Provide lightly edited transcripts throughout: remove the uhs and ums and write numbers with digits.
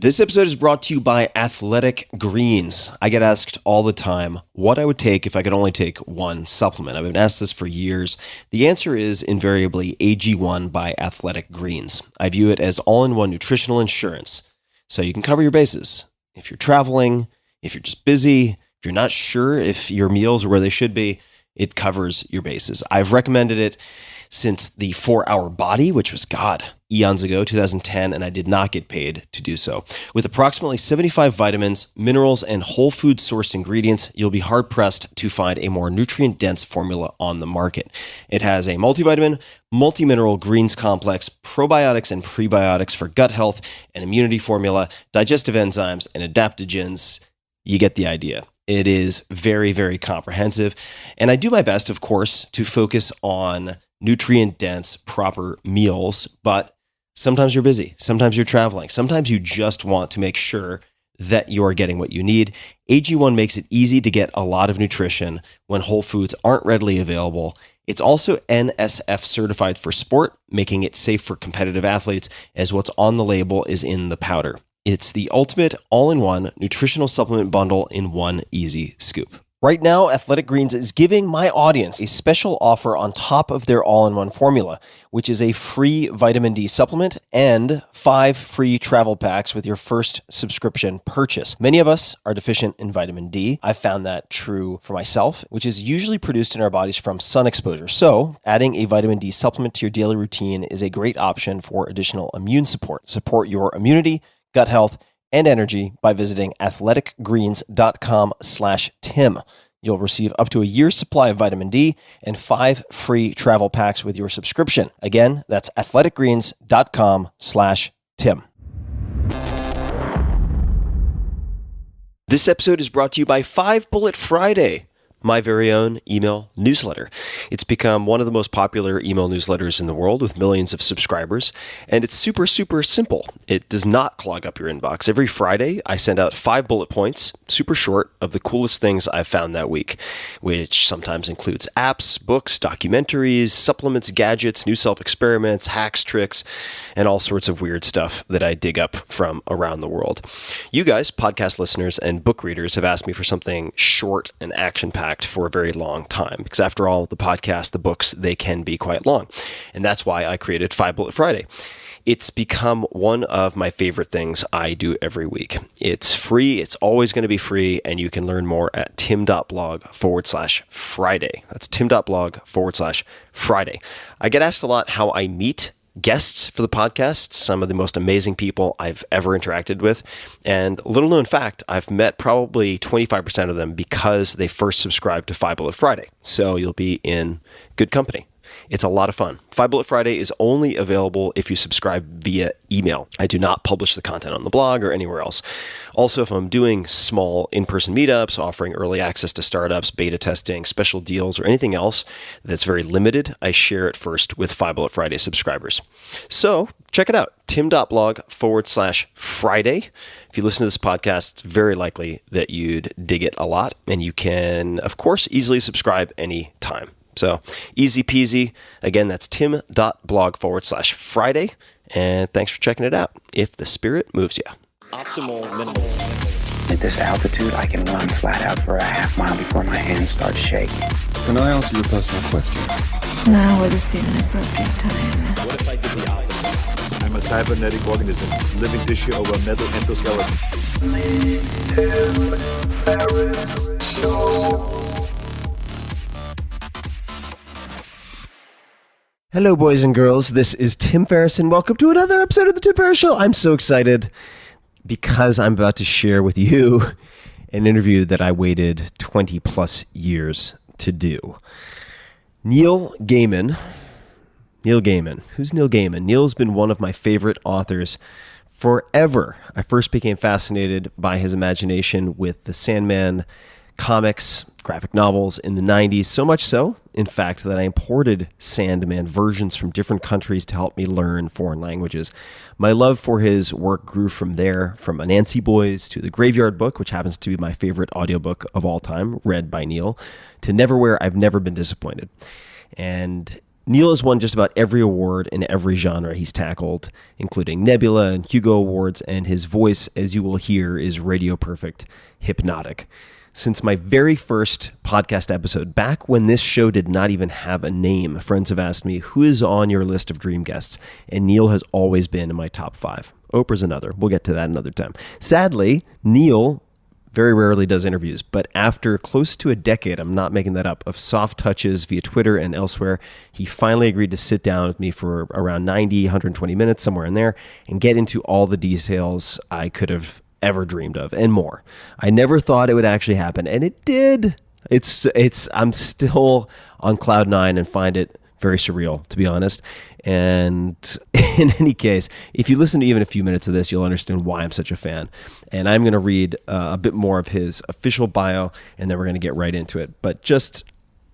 This episode is brought to you by Athletic Greens. I get asked all the time what I would take if I could only take one supplement. I've been asked this for years. The answer is invariably AG1 by Athletic Greens. I view it as all-in-one nutritional insurance, so you can cover your bases. If you're traveling, if you're just busy, if you're not sure if your meals are where they should be, it covers your bases. I've recommended it since the 4-Hour Body, which was, eons ago, 2010, and I did not get paid to do so. With approximately 75 vitamins, minerals, and whole food sourced ingredients, you'll be hard-pressed to find a more nutrient-dense formula on the market. It has a multivitamin, multi-mineral greens complex, probiotics and prebiotics for gut health, an immunity formula, digestive enzymes, and adaptogens. You get the idea. It is very, very comprehensive, and I do my best, of course, to focus on nutrient-dense, proper meals, but sometimes you're busy, sometimes you're traveling, sometimes you just want to make sure that you're getting what you need. AG1 makes it easy to get a lot of nutrition when whole foods aren't readily available. It's also NSF certified for sport, making it safe for competitive athletes, as what's on the label is in the powder. It's the ultimate all-in-one nutritional supplement bundle in one easy scoop. Right now, Athletic Greens is giving my audience a special offer on top of their all-in-one formula, which is a free vitamin D supplement and 5 free travel packs with your first subscription purchase. Many of us are deficient in vitamin D. I've found that true for myself, which is usually produced in our bodies from sun exposure. So, adding a vitamin D supplement to your daily routine is a great option for additional immune support. Support your immunity, gut health, and energy by visiting athleticgreens.com/Tim. You'll receive up to a year's supply of vitamin D and 5 free travel packs with your subscription. Again, that's athleticgreens.com/Tim. This episode is brought to you by 5 Bullet Friday, my very own email newsletter. It's become one of the most popular email newsletters in the world with millions of subscribers, and it's super, super simple. It does not clog up your inbox. Every Friday, I send out 5 bullet points, super short, of the coolest things I've found that week, which sometimes includes apps, books, documentaries, supplements, gadgets, new self-experiments, hacks, tricks, and all sorts of weird stuff that I dig up from around the world. You guys, podcast listeners and book readers, have asked me for something short and action-packed for a very long time, because after all, the podcast, the books, they can be quite long. And that's why I created 5 Bullet Friday. It's become one of my favorite things I do every week. It's free. It's always going to be free. And you can learn more at tim.blog/Friday. That's tim.blog/Friday. I get asked a lot how I meet guests for the podcast, some of the most amazing people I've ever interacted with. And little known fact, I've met probably 25% of them because they first subscribed to 5 Bullet Friday. So you'll be in good company. It's a lot of fun. 5 Bullet Friday is only available if you subscribe via email. I do not publish the content on the blog or anywhere else. Also, if I'm doing small in-person meetups, offering early access to startups, beta testing, special deals, or anything else that's very limited, I share it first with 5 Bullet Friday subscribers. So check it out, tim.blog/Friday. If you listen to this podcast, it's very likely that you'd dig it a lot, and you can, of course, easily subscribe anytime. So easy peasy. Again, that's tim.blog/Friday. And thanks for checking it out. If the spirit moves you. Optimal minimal. At this altitude, I can run flat out for a half mile before my hands start shaking. Can I ask you a personal question? Now would seem an appropriate time. What if I did the opposite? I'm a cybernetic organism, living tissue over a metal endoskeleton. Hello, boys and girls. This is Tim Ferriss, and welcome to another episode of The Tim Ferriss Show. I'm so excited because I'm about to share with you an interview that I waited 20 plus years to do. Neil Gaiman. Who's Neil Gaiman? Neil's been one of my favorite authors forever. I first became fascinated by his imagination with the Sandman comics, graphic novels in the 90s, so much so, in fact, that I imported Sandman versions from different countries to help me learn foreign languages. My love for his work grew from there, from Anansi Boys to The Graveyard Book, which happens to be my favorite audiobook of all time, read by Neil, to Neverwhere I've Never Been Disappointed. And Neil has won just about every award in every genre he's tackled, including Nebula and Hugo Awards, and his voice, as you will hear, is radio perfect, hypnotic. Since my very first podcast episode, back when this show did not even have a name, friends have asked me, who is on your list of dream guests? And Neil has always been in my top 5. Oprah's another. We'll get to that another time. Sadly, Neil very rarely does interviews, but after close to a decade, I'm not making that up, of soft touches via Twitter and elsewhere, he finally agreed to sit down with me for around 90, 120 minutes, somewhere in there, and get into all the details I could have ever dreamed of and more. I never thought it would actually happen, and it did. I'm still on cloud 9 and find it very surreal, to be honest. And in any case, if you listen to even a few minutes of this, you'll understand why I'm such a fan. And I'm going to read a bit more of his official bio, and then we're going to get right into it. But just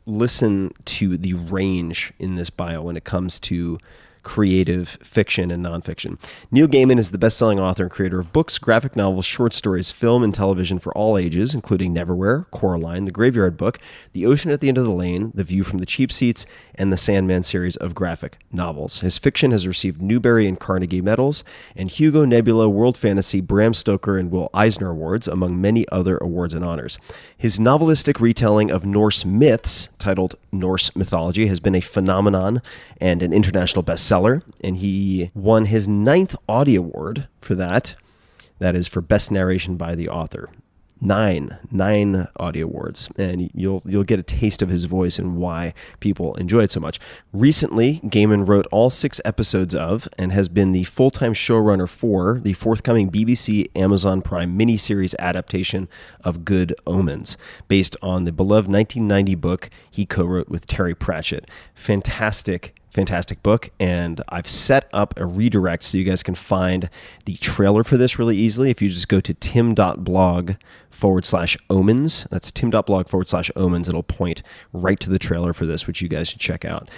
listen to the range in this bio when it comes to creative fiction and nonfiction. Neil Gaiman is the best-selling author and creator of books, graphic novels, short stories, film, and television for all ages, including Neverwhere, Coraline, The Graveyard Book, The Ocean at the End of the Lane, The View from the Cheap Seats, and the Sandman series of graphic novels. His fiction has received Newbery and Carnegie Medals, and Hugo, Nebula, World Fantasy, Bram Stoker, and Will Eisner Awards, among many other awards and honors. His novelistic retelling of Norse myths, titled Norse Mythology, has been a phenomenon and an international bestseller, and he won his 9th Audie Award for that. That is for Best Narration by the Author. Nine Audie Awards, and you'll get a taste of his voice and why people enjoy it so much. Recently, Gaiman wrote all 6 episodes of and has been the full-time showrunner for the forthcoming BBC Amazon Prime miniseries adaptation of Good Omens, based on the beloved 1990 book he co-wrote with Terry Pratchett. Fantastic book, and I've set up a redirect so you guys can find the trailer for this really easily. If you just go to tim.blog/omens, that's tim.blog/omens, it'll point right to the trailer for this, which you guys should check out.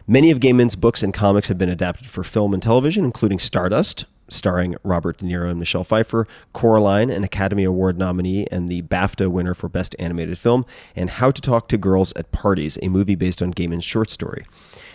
Many of Gaiman's books and comics have been adapted for film and television, including Stardust, starring Robert De Niro and Michelle Pfeiffer, Coraline, an Academy Award nominee and the BAFTA winner for Best Animated Film, and How to Talk to Girls at Parties, a movie based on Gaiman's short story.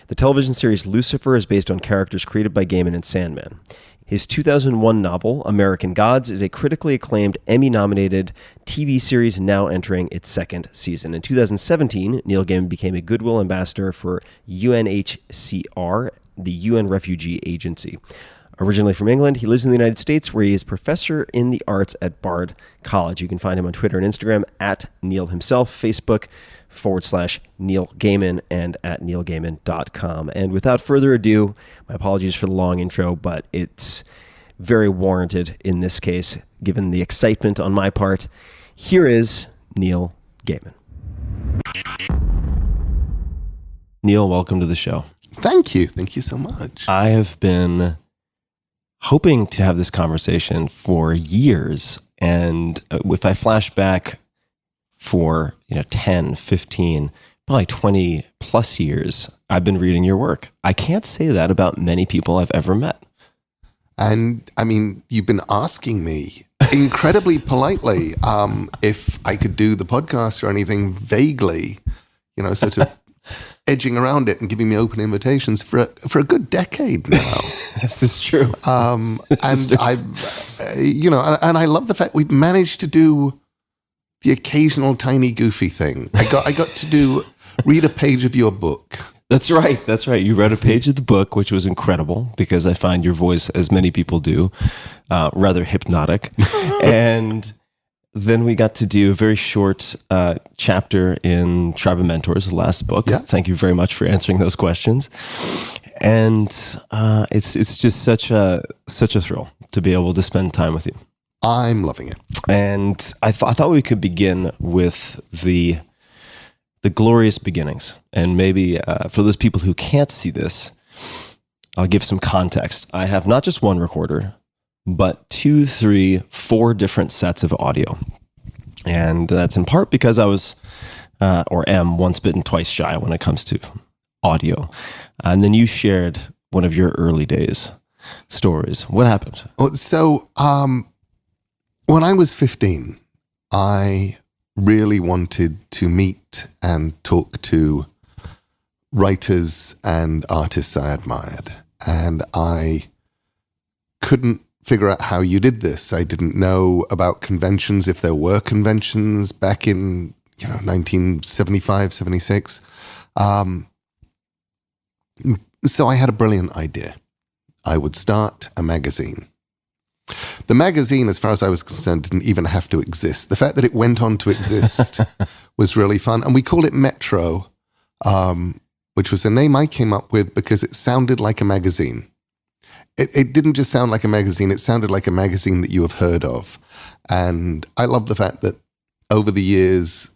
The television series Lucifer is based on characters created by Gaiman and Sandman. His 2001 novel, American Gods, is a critically acclaimed Emmy-nominated TV series now entering its 2nd season. In 2017, Neil Gaiman became a Goodwill Ambassador for UNHCR, the UN Refugee Agency. Originally from England, he lives in the United States, where he is professor in the arts at Bard College. You can find him on Twitter and Instagram at Neil himself, Facebook /Neil Gaiman, and at neilgaiman.com. And without further ado, my apologies for the long intro, but it's very warranted in this case, given the excitement on my part. Here is Neil Gaiman. Neil, welcome to the show. Thank you. Thank you so much. I have been hoping to have this conversation for years, and if I flash back for 10, 15, probably 20 plus years, I've been reading your work. I can't say that about many people I've ever met. And I mean, you've been asking me incredibly politely if I could do the podcast or anything vaguely, sort of edging around it and giving me open invitations for a good decade now. This is true. And I love the fact we've managed to do the occasional tiny goofy thing. I got to read a page of your book. That's right. You read a page of the book, which was incredible because I find your voice, as many people do, rather hypnotic. And then we got to do a very short chapter in Tribe of Mentors, the last book. Yeah. Thank you very much for answering those questions. And it's just such a thrill to be able to spend time with you. I'm loving it. And I thought we could begin with the glorious beginnings. And maybe for those people who can't see this, I'll give some context. I have not just one recorder, but 2, 3, 4 different sets of audio. And that's in part because I was, or am, once bitten, twice shy when it comes to audio. And then you shared one of your early days stories. What happened? So, when I was 15, I really wanted to meet and talk to writers and artists I admired. And I couldn't figure out how you did this. I didn't know about conventions, if there were conventions back in 1975, 76. So I had a brilliant idea. I would start a magazine. The magazine, as far as I was concerned, didn't even have to exist. The fact that it went on to exist was really fun. And we called it Metro, which was a name I came up with because it sounded like a magazine. It didn't just sound like a magazine, it sounded like a magazine that you have heard of. And I love the fact that over the years,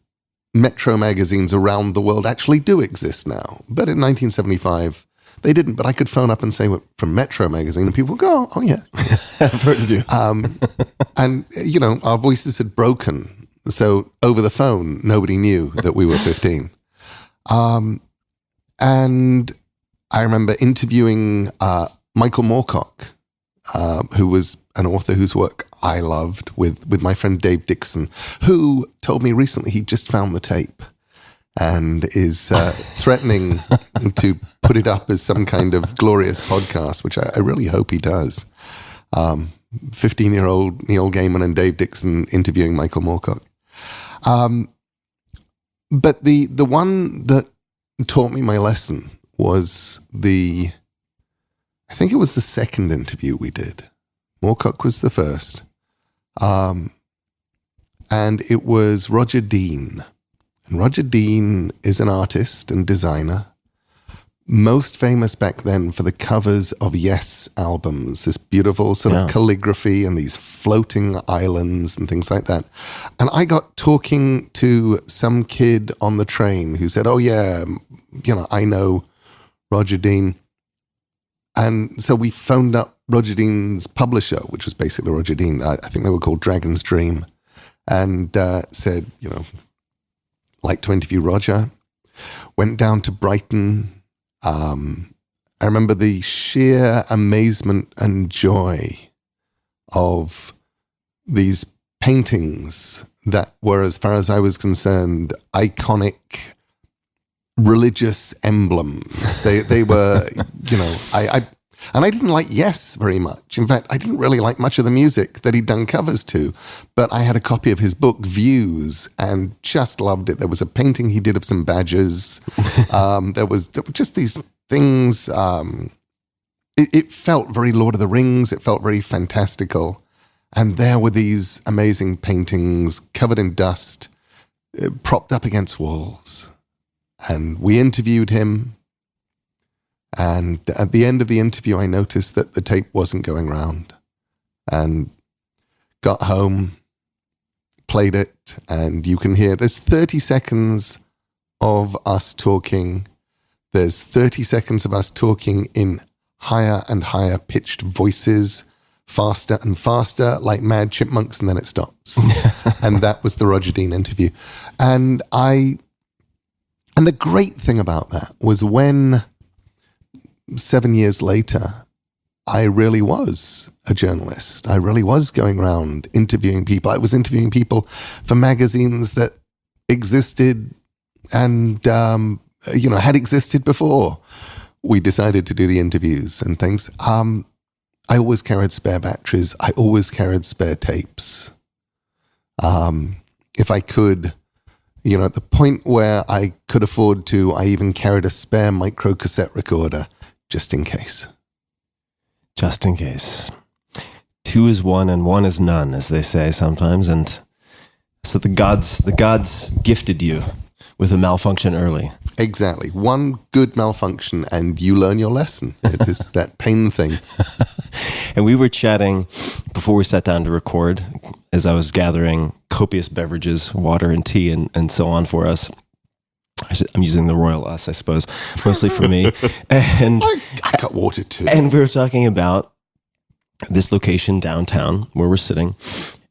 Metro magazines around the world actually do exist now. But in 1975, they didn't. But I could phone up and say, "We're from Metro magazine," and people would go, "Oh, yeah." I've heard of you. And, our voices had broken. So over the phone, nobody knew that we were 15. And I remember interviewing Michael Moorcock, who was an author whose work I loved, with my friend Dave Dixon, who told me recently he just found the tape and is threatening to put it up as some kind of glorious podcast, which I really hope he does. 15-year-old Neil Gaiman and Dave Dixon interviewing Michael Moorcock. But the one that taught me my lesson was I think it was the second interview we did. Moorcock was the first. And it was Roger Dean. And Roger Dean is an artist and designer, most famous back then for the covers of Yes albums, this beautiful sort of calligraphy and these floating islands and things like that. And I got talking to some kid on the train who said, "Oh yeah, I know Roger Dean." And so we phoned up Roger Dean's publisher, which was basically Roger Dean. I think they were called Dragon's Dream, and said, like to interview Roger. Went down to Brighton. I remember the sheer amazement and joy of these paintings that were, as far as I was concerned, iconic religious emblems. They were, and I didn't like Yes very much. In fact, I didn't really like much of the music that he'd done covers to, but I had a copy of his book, Views, and just loved it. There was a painting he did of some badgers. There were just these things. It felt very Lord of the Rings. It felt very fantastical. And there were these amazing paintings covered in dust, propped up against walls. And we interviewed him. And at the end of the interview, I noticed that the tape wasn't going round. And got home, played it, and you can hear there's 30 seconds of us talking. There's 30 seconds of us talking in higher and higher pitched voices, faster and faster, like mad chipmunks, and then it stops. And that was the Roger Dean interview. And the great thing about that was when 7 years later, I really was a journalist. I really was going around interviewing people. I was interviewing people for magazines that existed and, had existed before we decided to do the interviews and things. I always carried spare batteries. I always carried spare tapes. If I could, at the point where I could afford to, I even carried a spare micro cassette recorder just in case. Just in case. 2 is 1 and 1 is none, as they say sometimes. And so the gods gifted you with a malfunction early. Exactly. One good malfunction and you learn your lesson. It is that pain thing. And we were chatting before we sat down to record, as I was gathering copious beverages, water and tea and so on for us. I'm using the royal us, I suppose, mostly for me. And I got water too. And we were talking about this location downtown where we're sitting.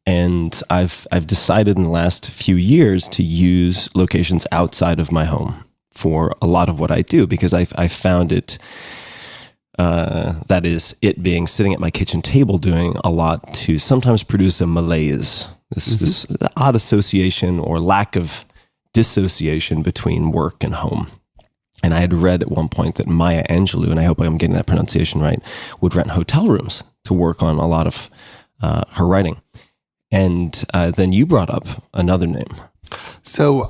And I've decided in the last few years to use locations outside of my home for a lot of what I do, because I found it, that is, it being sitting at my kitchen table doing a lot to sometimes produce a malaise. This odd association or lack of dissociation between work and home. And I had read at one point that Maya Angelou, and I hope I'm getting that pronunciation right, would rent hotel rooms to work on a lot of her writing. And then you brought up another name. So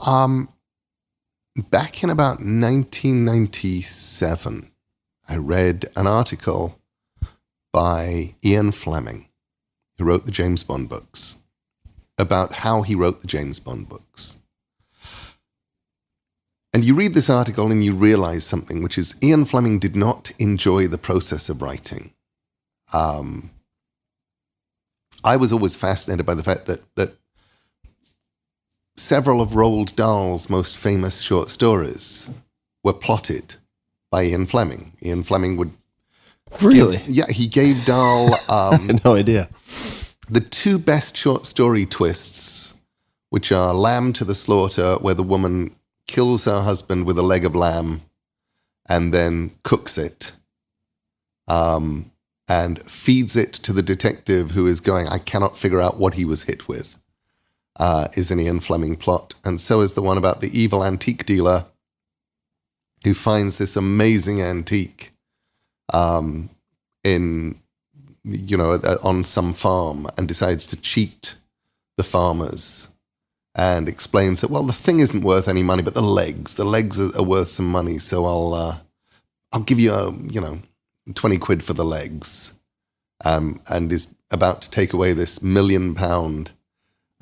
back in about 1997, I read an article by Ian Fleming, who wrote the James Bond books, about how he wrote the James Bond books. And you read this article and you realize something, which is Ian Fleming did not enjoy the process of writing. I was always fascinated by the fact that several of Roald Dahl's most famous short stories were plotted by Ian Fleming. Ian Fleming would... Really? He gave Dahl... I had no idea. The two best short story twists, which are Lamb to the Slaughter, where the woman kills her husband with a leg of lamb and then cooks it and feeds it to the detective who is going, I cannot figure out what he was hit with, is an Ian Fleming plot. And so is the one about the evil antique dealer who finds this amazing antique on some farm and decides to cheat the farmers and explains that, well, the thing isn't worth any money, but the legs are worth some money. So I'll give you 20 quid for the legs, and is about to take away this £1 million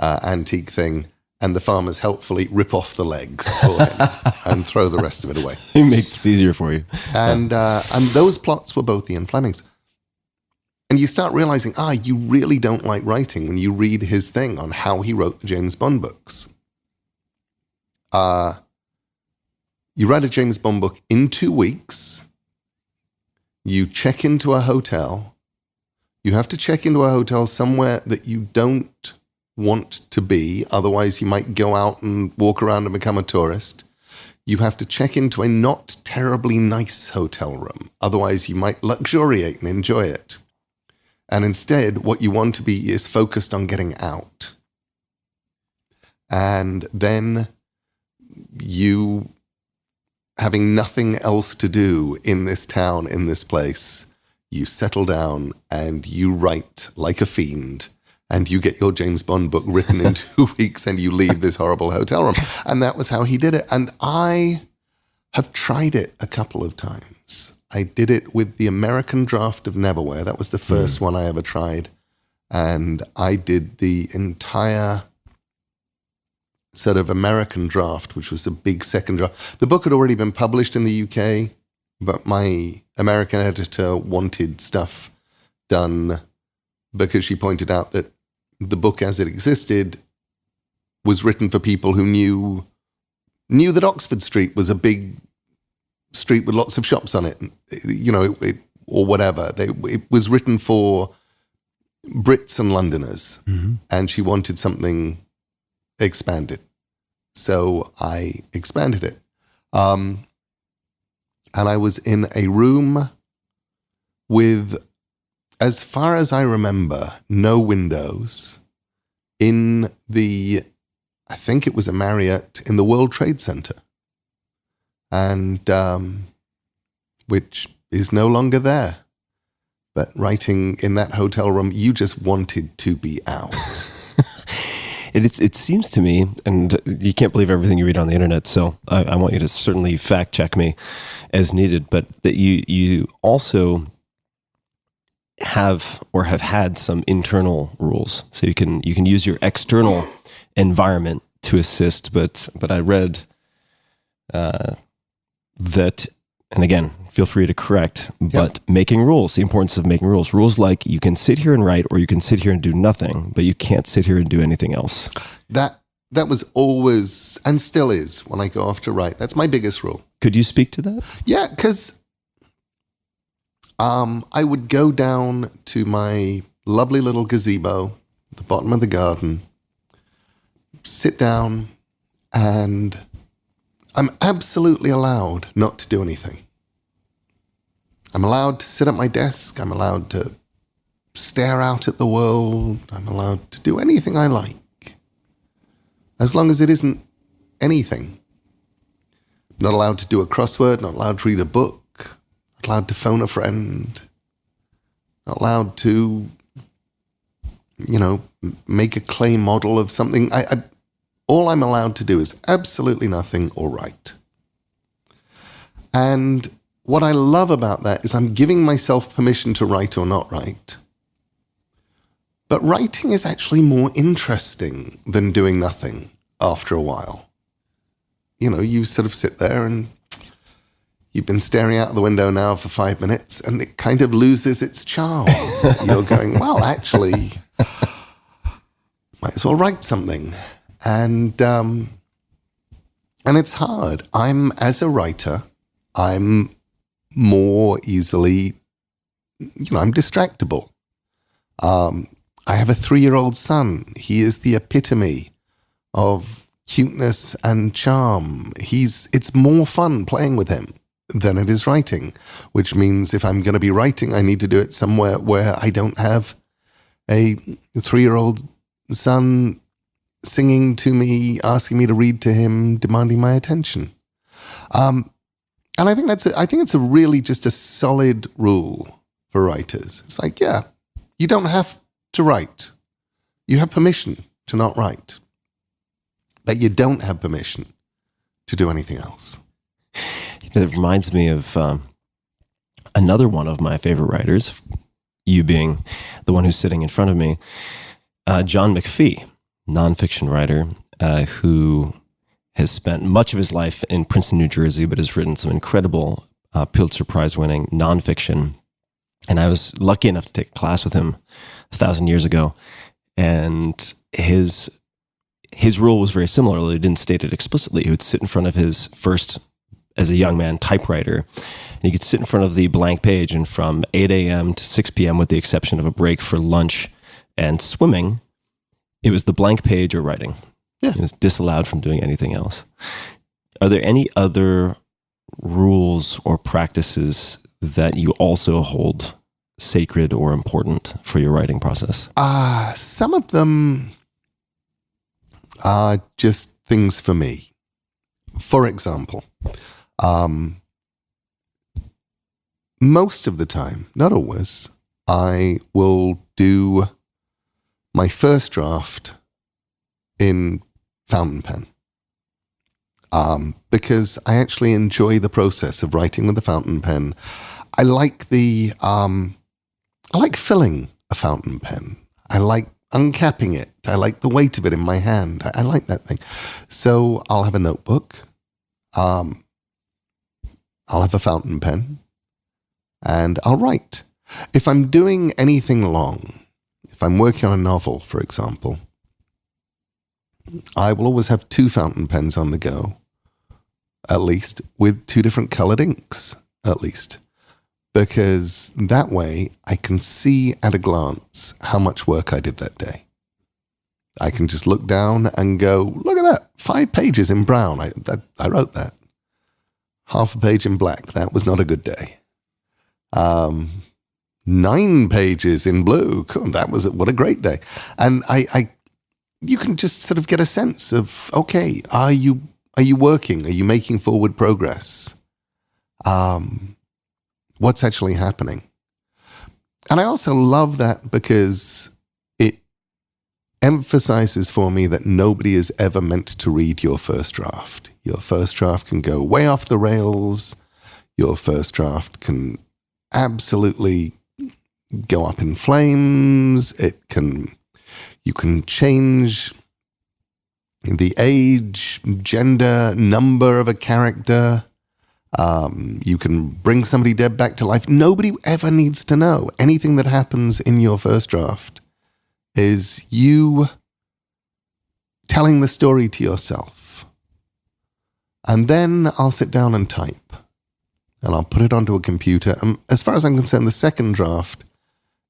antique thing. And the farmers helpfully rip off the legs for him and throw the rest of it away. They make this easier for you. And those plots were both Ian Fleming's. And you start realizing, you really don't like writing when you read his thing on how he wrote the James Bond books. You write a James Bond book in 2 weeks. You check into a hotel. You have to check into a hotel somewhere that you don't want to be. Otherwise, you might go out and walk around and become a tourist. You have to check into a not terribly nice hotel room. Otherwise, you might luxuriate and enjoy it. And instead, what you want to be is focused on getting out. And then you, having nothing else to do in this town, in this place, you settle down and you write like a fiend. And you get your James Bond book written in 2 weeks and you leave this horrible hotel room. And that was how he did it. And I have tried it a couple of times. I did it with the American draft of Neverwhere. That was the first one I ever tried. And I did the entire sort of American draft, which was a big second draft. The book had already been published in the UK, but my American editor wanted stuff done because she pointed out that the book as it existed was written for people who knew that Oxford Street was a big street with lots of shops on it, or whatever. It was written for Brits and Londoners, and she wanted something expanded. So I expanded it. And I was in a room with, as far as I remember, no windows in I think it was a Marriott in the World Trade Center. And which is no longer there. But writing in that hotel room, you just wanted to be out. It seems to me, and you can't believe everything you read on the internet, so I want you to certainly fact check me as needed, but that you also have or have had some internal rules. So you can use your external environment to assist, but I read that, and again, feel free to correct, but making rules, the importance of making rules like you can sit here and write, or you can sit here and do nothing, but you can't sit here and do anything else. That was always, and still is, when I go off to write. That's my biggest rule. Could you speak to that? Yeah, because I would go down to my lovely little gazebo at the bottom of the garden, sit down, and I'm absolutely allowed not to do anything. I'm allowed to sit at my desk. I'm allowed to stare out at the world. I'm allowed to do anything I like, as long as it isn't anything. Not allowed to do a crossword, not allowed to read a book, not allowed to phone a friend, not allowed to, make a clay model of something. All I'm allowed to do is absolutely nothing or write. And what I love about that is I'm giving myself permission to write or not write. But writing is actually more interesting than doing nothing after a while. You sort of sit there and you've been staring out the window now for 5 minutes and it kind of loses its charm. You're going, well, actually, might as well write something. And it's hard. As a writer, I'm more easily, I'm distractible. I have a 3-year-old son. He is the epitome of cuteness and charm. It's more fun playing with him than it is writing, which means if I'm going to be writing, I need to do it somewhere where I don't have a 3-year-old son singing to me, asking me to read to him, demanding my attention. And I think it's a really just a solid rule for writers. It's like, yeah, you don't have to write. You have permission to not write. That you don't have permission to do anything else. It reminds me of another one of my favorite writers, you being the one who's sitting in front of me, John McPhee, nonfiction writer who has spent much of his life in Princeton, New Jersey, but has written some incredible Pulitzer Prize-winning nonfiction. And I was lucky enough to take a class with him 1,000 years ago. And his rule was very similar, although he didn't state it explicitly. He would sit in front of his first, as a young man, typewriter. And he could sit in front of the blank page, and from 8 a.m. to 6 p.m., with the exception of a break for lunch and swimming, it was the blank page or writing. Yeah. It was disallowed from doing anything else. Are there any other rules or practices that you also hold sacred or important for your writing process? Some of them are just things for me. For example, most of the time, not always, I will do my first draft in fountain pen. Because I actually enjoy the process of writing with the fountain pen. I like filling a fountain pen. I like uncapping it. I like the weight of it in my hand. I like that thing. So I'll have a notebook. I'll have a fountain pen, and I'll write. If I'm doing anything long, if I'm working on a novel, for example, I will always have 2 fountain pens on the go, at least, with 2 different colored inks, at least. Because that way I can see at a glance how much work I did that day. I can just look down and go, look at that, 5 pages in brown. I wrote that. Half a page in black. That was not a good day. 9 pages in blue. Cool, what a great day. And you can just sort of get a sense of, okay, are you working? Are you making forward progress? What's actually happening? And I also love that because it emphasizes for me that nobody is ever meant to read your first draft. Your first draft can go way off the rails. Your first draft can absolutely go up in flames. You can change the age, gender, number of a character. You can bring somebody dead back to life. Nobody ever needs to know. Anything that happens in your first draft is you telling the story to yourself. And then I'll sit down and type. And I'll put it onto a computer. And as far as I'm concerned, the second draft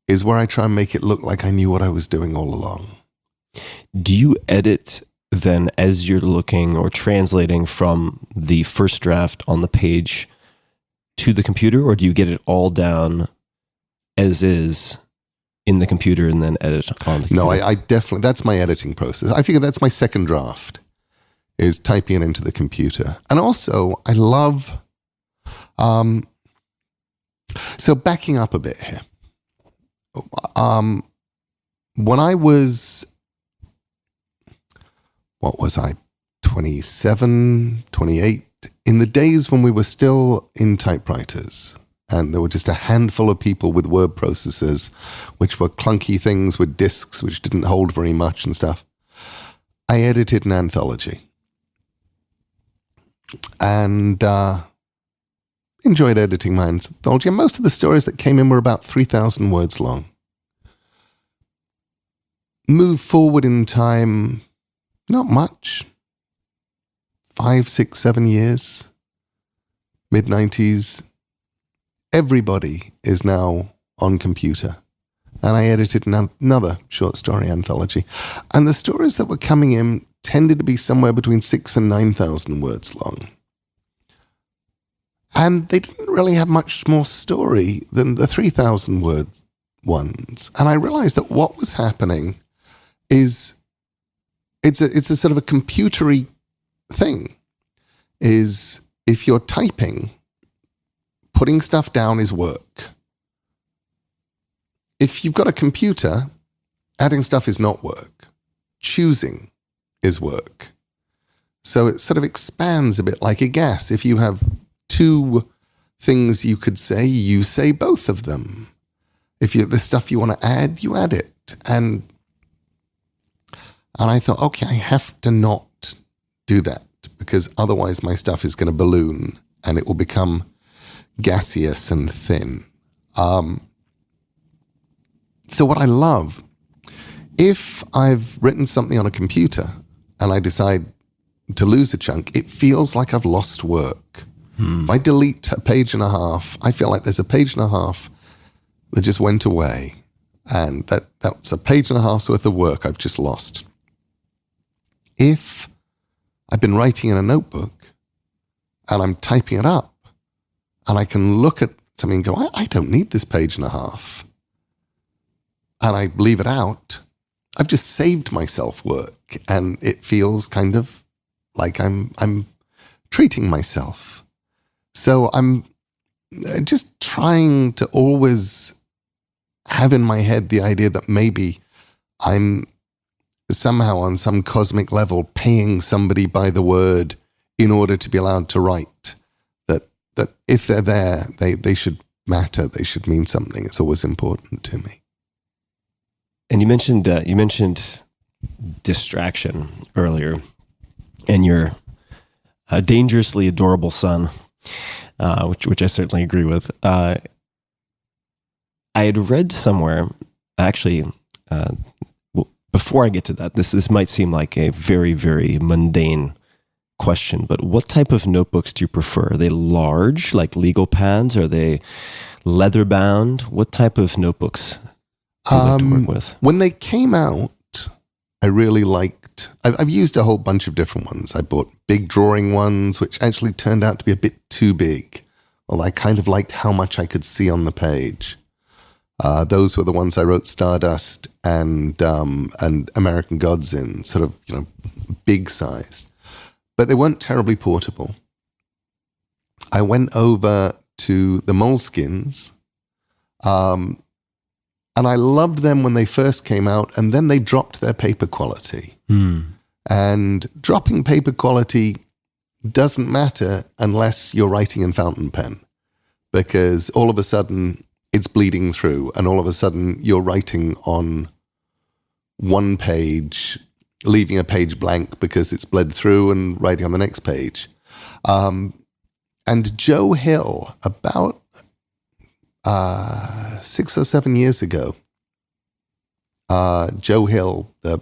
is where I try and make it look like I knew what I was doing all along. Do you edit then as you're looking or translating from the first draft on the page to the computer, or do you get it all down as is in the computer and then edit on the computer? No, I definitely, that's my editing process. I figure that's my second draft, is typing it into the computer. And also, I love... so backing up a bit here. When I was... What was I? 27, 28? In the days when we were still in typewriters, and there were just a handful of people with word processors, which were clunky things with disks which didn't hold very much and stuff, I edited an anthology. And enjoyed editing my anthology. And most of the stories that came in were about 3,000 words long. Move forward in time, not much. 5, 6, 7 years. Mid-90s. Everybody is now on computer. And I edited another short story anthology. And the stories that were coming in tended to be somewhere between 6,000 and 9,000 words long. And they didn't really have much more story than the 3,000 word ones. And I realized that what was happening is it's a sort of a computery thing. Is if you're typing, putting stuff down is work. If you've got a computer, adding stuff is not work. Choosing is work. So it sort of expands a bit like a gas. If you have two things you could say, you say both of them. If the stuff you want to add, you add it. And I thought, okay, I have to not do that because otherwise my stuff is going to balloon and it will become gaseous and thin. So what I love, if I've written something on a computer and I decide to lose a chunk, it feels like I've lost work. If I delete a page and a half, I feel like there's a page and a half that just went away. And that's a page and a half's worth of work I've just lost. If I've been writing in a notebook and I'm typing it up and I can look at something and go, I don't need this page and a half. And I leave it out, I've just saved myself work. And it feels kind of like I'm treating myself. So I'm just trying to always have in my head the idea that maybe I'm somehow on some cosmic level paying somebody by the word in order to be allowed to write. That if they're there, they should matter. They should mean something. It's always important to me. And you mentioned distraction earlier, and your dangerously adorable son, which I certainly agree with. I had read somewhere, actually, before I get to that, this might seem like a very, very mundane question, but what type of notebooks do you prefer? Are they large, like legal pads? Are they leather bound? What type of notebooks do you like to work with? When they came out, I really liked... I've used a whole bunch of different ones. I bought big drawing ones, which actually turned out to be a bit too big. Although I kind of liked how much I could see on the page. Those were the ones I wrote Stardust and American Gods in, sort of, big sized. But they weren't terribly portable. I went over to the Moleskines, and I loved them when they first came out, and then they dropped their paper quality. And dropping paper quality doesn't matter unless you're writing in fountain pen, because all of a sudden it's bleeding through, and all of a sudden you're writing on one page, leaving a page blank because it's bled through, and writing on the next page. And Joe Hill, about 6 or 7 years ago, Joe Hill, the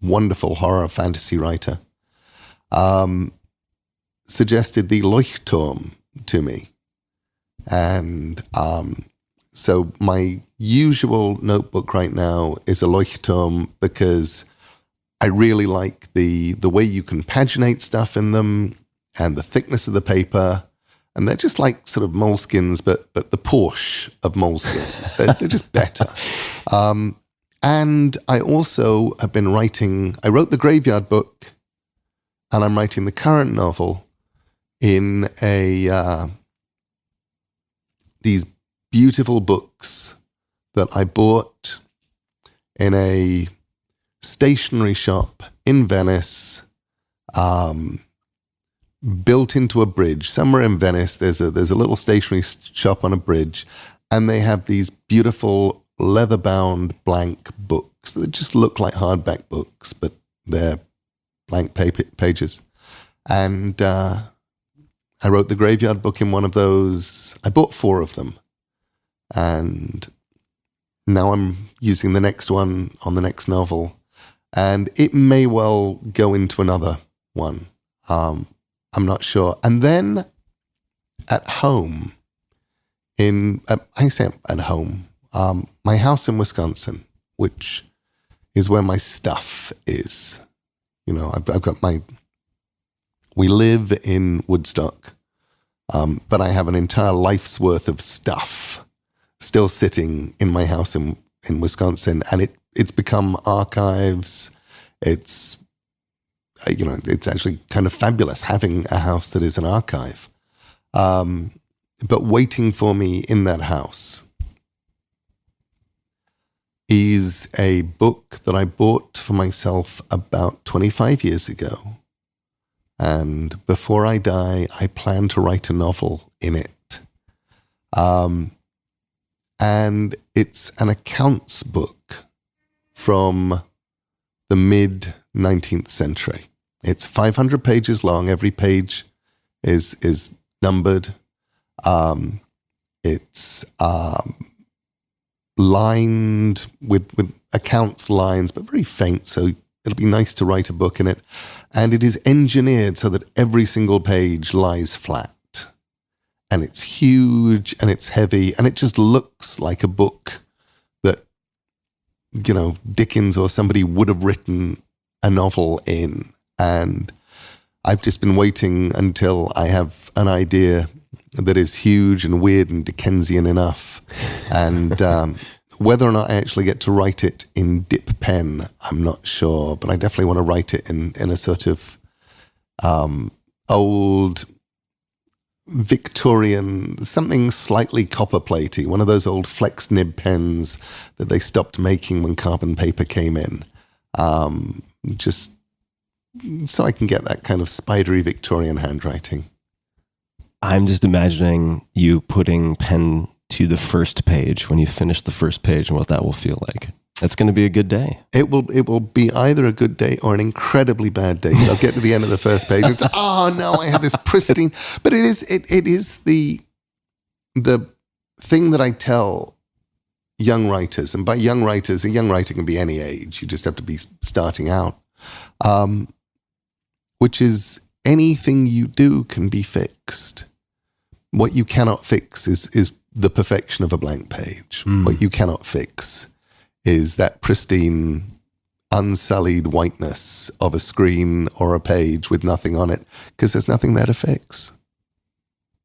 wonderful horror fantasy writer, suggested the Leuchtturm to me. And so my usual notebook right now is a Leuchtturm because I really like the way you can paginate stuff in them and the thickness of the paper. And they're just like sort of Moleskines, but the Porsche of Moleskines. They're just better. And I also have been writing, I wrote the Graveyard book, and I'm writing the current novel in these beautiful books that I bought in a stationery shop in Venice, built into a bridge. Somewhere in Venice, there's a little stationery shop on a bridge, and they have these beautiful leather-bound blank books that just look like hardback books, but they're blank pages. And I wrote the Graveyard book in one of those. I bought 4 of them, and now I'm using the next one on the next novel, and it may well go into another one. I'm not sure. And then at home, I say at home, my house in Wisconsin, which is where my stuff is. You know, I've got we live in Woodstock, but I have an entire life's worth of stuff still sitting in my house in Wisconsin, and it's become archives. It's it's actually kind of fabulous having a house that is an archive. But waiting for me in that house is a book that I bought for myself about 25 years ago. And before I die, I plan to write a novel in it. And it's an accounts book from the mid-19th century. It's 500 pages long. Every page is numbered. It's lined with accounts lines, but very faint, so it'll be nice to write a book in it. And it is engineered so that every single page lies flat. And it's huge, and it's heavy, and it just looks like a book that, Dickens or somebody would have written a novel in. And I've just been waiting until I have an idea that is huge and weird and Dickensian enough. And whether or not I actually get to write it in dip pen, I'm not sure. But I definitely want to write it in a sort of old Victorian, something slightly copper-platey, one of those old flex nib pens that they stopped making when carbon paper came in. Just so I can get that kind of spidery Victorian handwriting. I'm just imagining you putting pen to the first page when you finish the first page and what that will feel like. That's going to be a good day. It will be either a good day or an incredibly bad day. So I'll get to the end of the first page and say, oh no, I had this pristine. But it is the thing that I tell young writers, and by young writers, a young writer can be any age. You just have to be starting out. Which is anything you do can be fixed. What you cannot fix is the perfection of a blank page. What you cannot fix is that pristine, unsullied whiteness of a screen or a page with nothing on it, because there's nothing there to fix.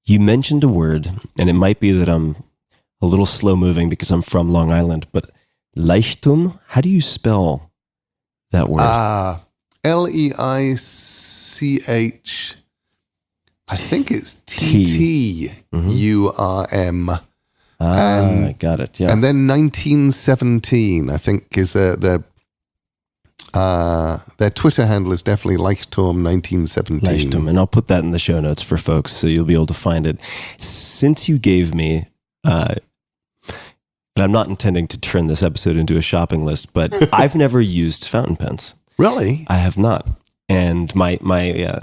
You mentioned a word, and it might be that I'm a little slow moving because I'm from Long Island, but Leichtum, how do you spell that word? Leich, I think it's TTURM. I got it. Yeah. And then 1917, I think, is their Twitter handle is definitely Leichtum 1917. Leichtum, and I'll put that in the show notes for folks so you'll be able to find it. Since you gave me, and I'm not intending to turn this episode into a shopping list, but I've never used fountain pens. Really? I have not. And my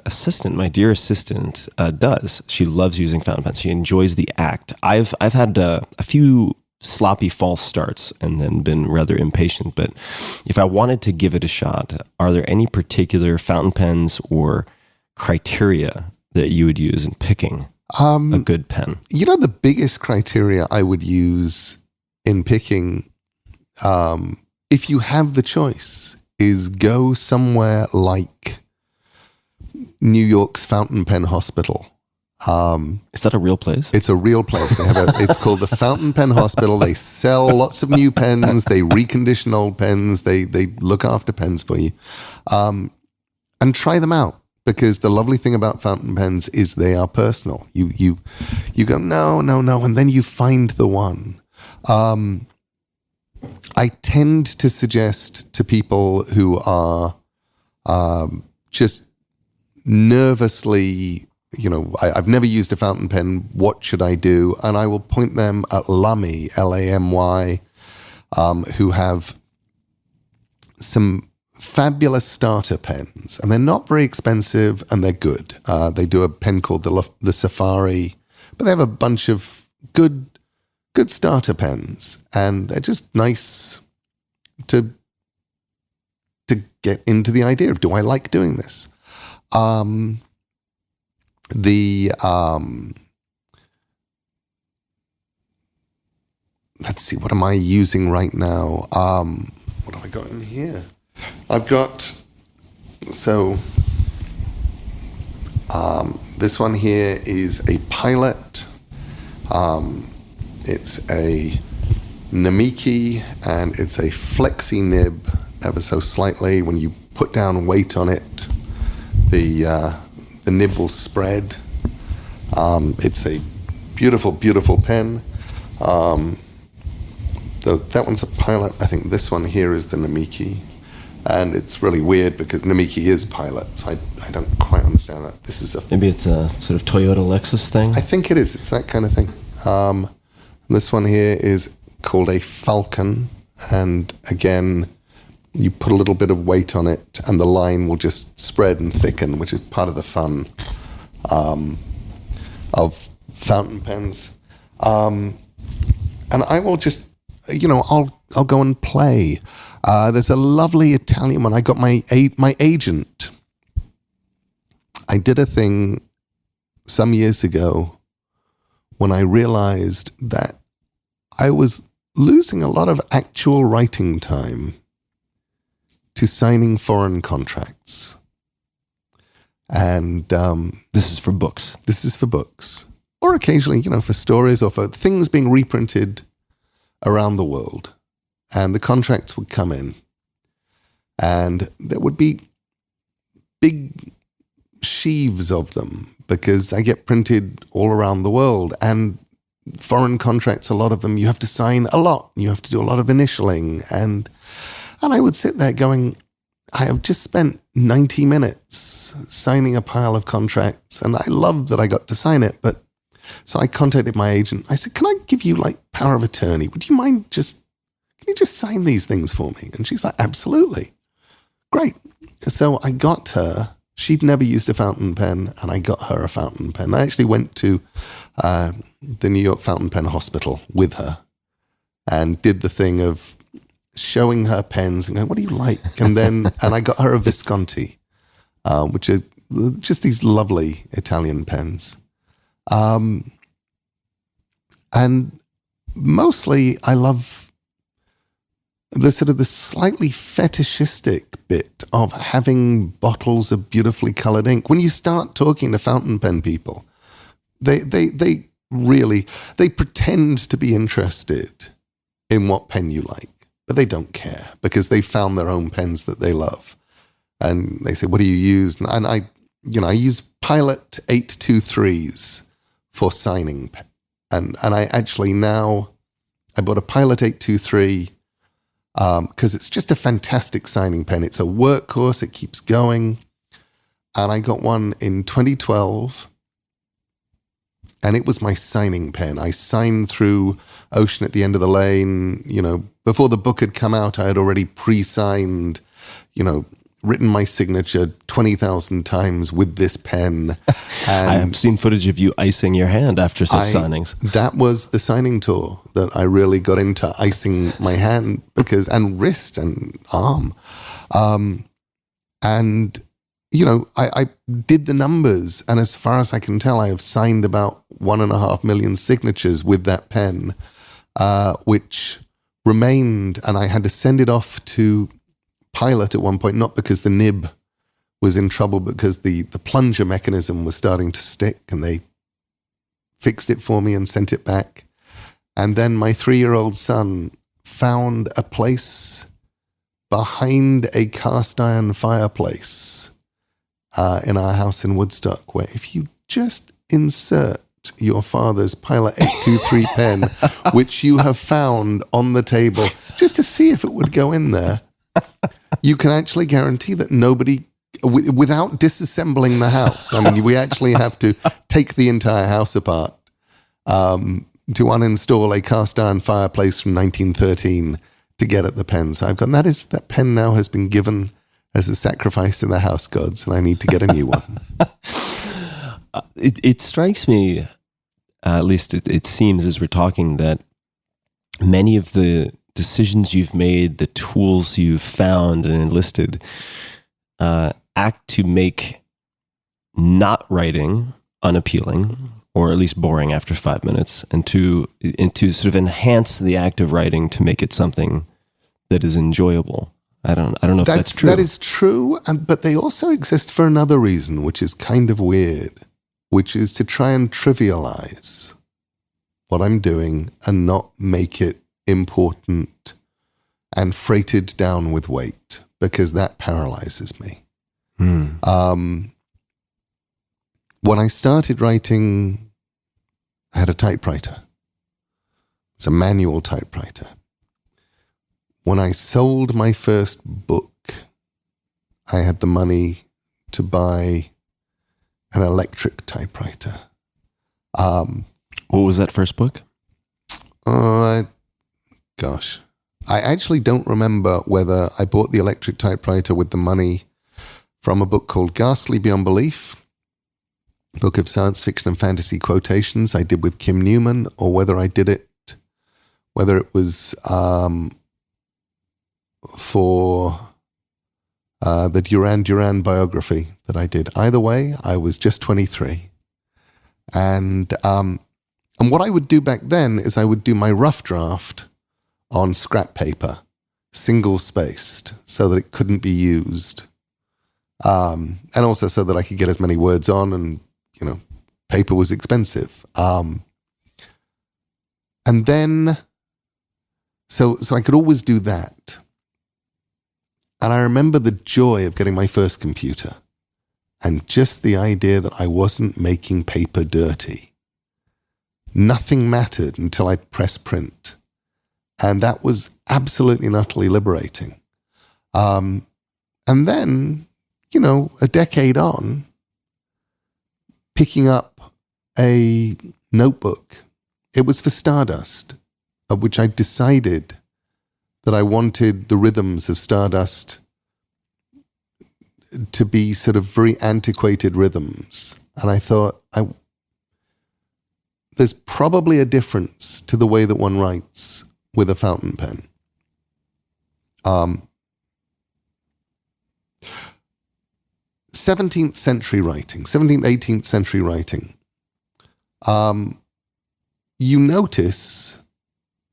assistant, my dear assistant, does. She loves using fountain pens. She enjoys the act. I've had a few sloppy false starts and then been rather impatient. But if I wanted to give it a shot, are there any particular fountain pens or criteria that you would use in picking a good pen? The biggest criteria I would use in picking, if you have the choice, is go somewhere like New York's Fountain Pen Hospital. Is that a real place? It's a real place. They have it's called the Fountain Pen Hospital. They sell lots of new pens. They recondition old pens. They look after pens for you. And try them out. because the lovely thing about fountain pens is they are personal. You go, no, and then you find the one. I tend to suggest to people who are just nervously, I've never used a fountain pen, what should I do? And I will point them at Lamy, Lamy, who have some fabulous starter pens. And they're not very expensive, and they're good. They do a pen called the Safari, but they have a bunch of good starter pens, and they're just nice to get into the idea of, do I like doing this? Let's see, what am I using right now? What have I got in here? I've got, this one here is a Pilot. It's a Namiki, and it's a flexi nib, ever so slightly. When you put down weight on it, the nib will spread. It's a beautiful, beautiful pen. That one's a Pilot. I think this one here is the Namiki. And it's really weird because Namiki is Pilot, so I don't quite understand that. Maybe it's a sort of Toyota Lexus thing? I think it is. It's that kind of thing. This one here is called a Falcon, and again, you put a little bit of weight on it and the line will just spread and thicken, which is part of the fun of fountain pens. And I will just, I'll go and play. There's a lovely Italian one. I got my agent. I did a thing some years ago when I realized that I was losing a lot of actual writing time to signing foreign contracts. And this is for books. This is for books. Or occasionally, for stories or for things being reprinted around the world. And the contracts would come in. And there would be big sheaves of them because I get printed all around the world. And foreign contracts, a lot of them, you have to sign a lot. You have to do a lot of initialing. And I would sit there going, I have just spent 90 minutes signing a pile of contracts, and I love that I got to sign it. But so I contacted my agent. I said, can I give you power of attorney? Would you mind can you just sign these things for me? And she's like, absolutely. Great. So I got her, she'd never used a fountain pen, and I got her a fountain pen. I actually went to the New York Fountain Pen Hospital with her and did the thing of showing her pens and going, what do you like? And then, and I got her a Visconti, which is just these lovely Italian pens. And mostly I love the sort of the slightly fetishistic bit of having bottles of beautifully colored ink. When you start talking to fountain pen people, they really pretend to be interested in what pen you like, but they don't care because they found their own pens that they love. And they say, what do you use? And I use Pilot 823s for signing. And I actually now, I bought a Pilot 823 because it's just a fantastic signing pen. It's a workhorse. It keeps going. And I got one in 2012. And it was my signing pen. I signed through Ocean at the End of the Lane. Before the book had come out, I had already pre-signed, written my signature 20,000 times with this pen. And I have seen footage of you icing your hand after such signings. That was the signing tour that I really got into, icing my hand and wrist and arm. I did the numbers, and as far as I can tell, I have signed about 1.5 million signatures with that pen, which remained, and I had to send it off to Pilot at one point, not because the nib was in trouble, but because the plunger mechanism was starting to stick, and they fixed it for me and sent it back. And then my 3-year-old son found a place behind a cast iron fireplace in our house in Woodstock, where if you just insert your father's Pilot 823 pen, which you have found on the table, just to see if it would go in there, you can actually guarantee that nobody, without disassembling the house, I mean, we actually have to take the entire house apart to uninstall a cast iron fireplace from 1913 to get at the pen. So I've got, that pen now has been given as a sacrifice to the house gods, and I need to get a new one. It strikes me, at least it seems as we're talking, that many of the decisions you've made, the tools you've found and enlisted, act to make not writing unappealing, or at least boring after 5 minutes, and to sort of enhance the act of writing to make it something that is enjoyable. I don't know if that's true. That is true, but they also exist for another reason, which is kind of weird, which is to try and trivialize what I'm doing and not make it important and freighted down with weight, because that paralyzes me. When I started writing, I had a typewriter. It's a manual typewriter. When I sold my first book, I had the money to buy an electric typewriter. What was that first book? Gosh. I actually don't remember whether I bought the electric typewriter with the money from a book called Ghastly Beyond Belief, book of science fiction and fantasy quotations I did with Kim Newman, or whether it was for the Duran Duran biography that I did. Either way, I was just 23. And what I would do back then is I would do my rough draft on scrap paper, single-spaced, so that it couldn't be used. And also so that I could get as many words on, and, paper was expensive. And then, so I could always do that. And I remember the joy of getting my first computer and just the idea that I wasn't making paper dirty. Nothing mattered until I pressed print. And that was absolutely and utterly liberating. And then, a decade on, picking up a notebook. It was for Stardust, of which I decided that I wanted the rhythms of Stardust to be sort of very antiquated rhythms. And I thought, there's probably a difference to the way that one writes with a fountain pen. 17th century writing, 17th, 18th century writing, you notice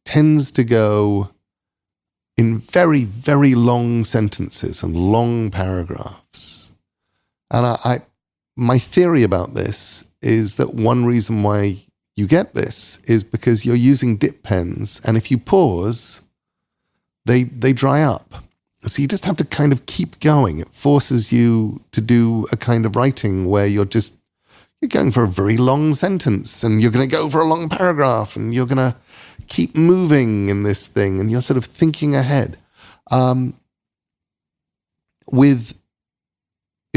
tends to go in very, very long sentences and long paragraphs. And my theory about this is that one reason why you get this is because you're using dip pens, and if you pause, they dry up. So you just have to kind of keep going. It forces you to do a kind of writing where you're going for a very long sentence, and you're going to go for a long paragraph, and you're going to keep moving in this thing, and you're sort of thinking ahead. If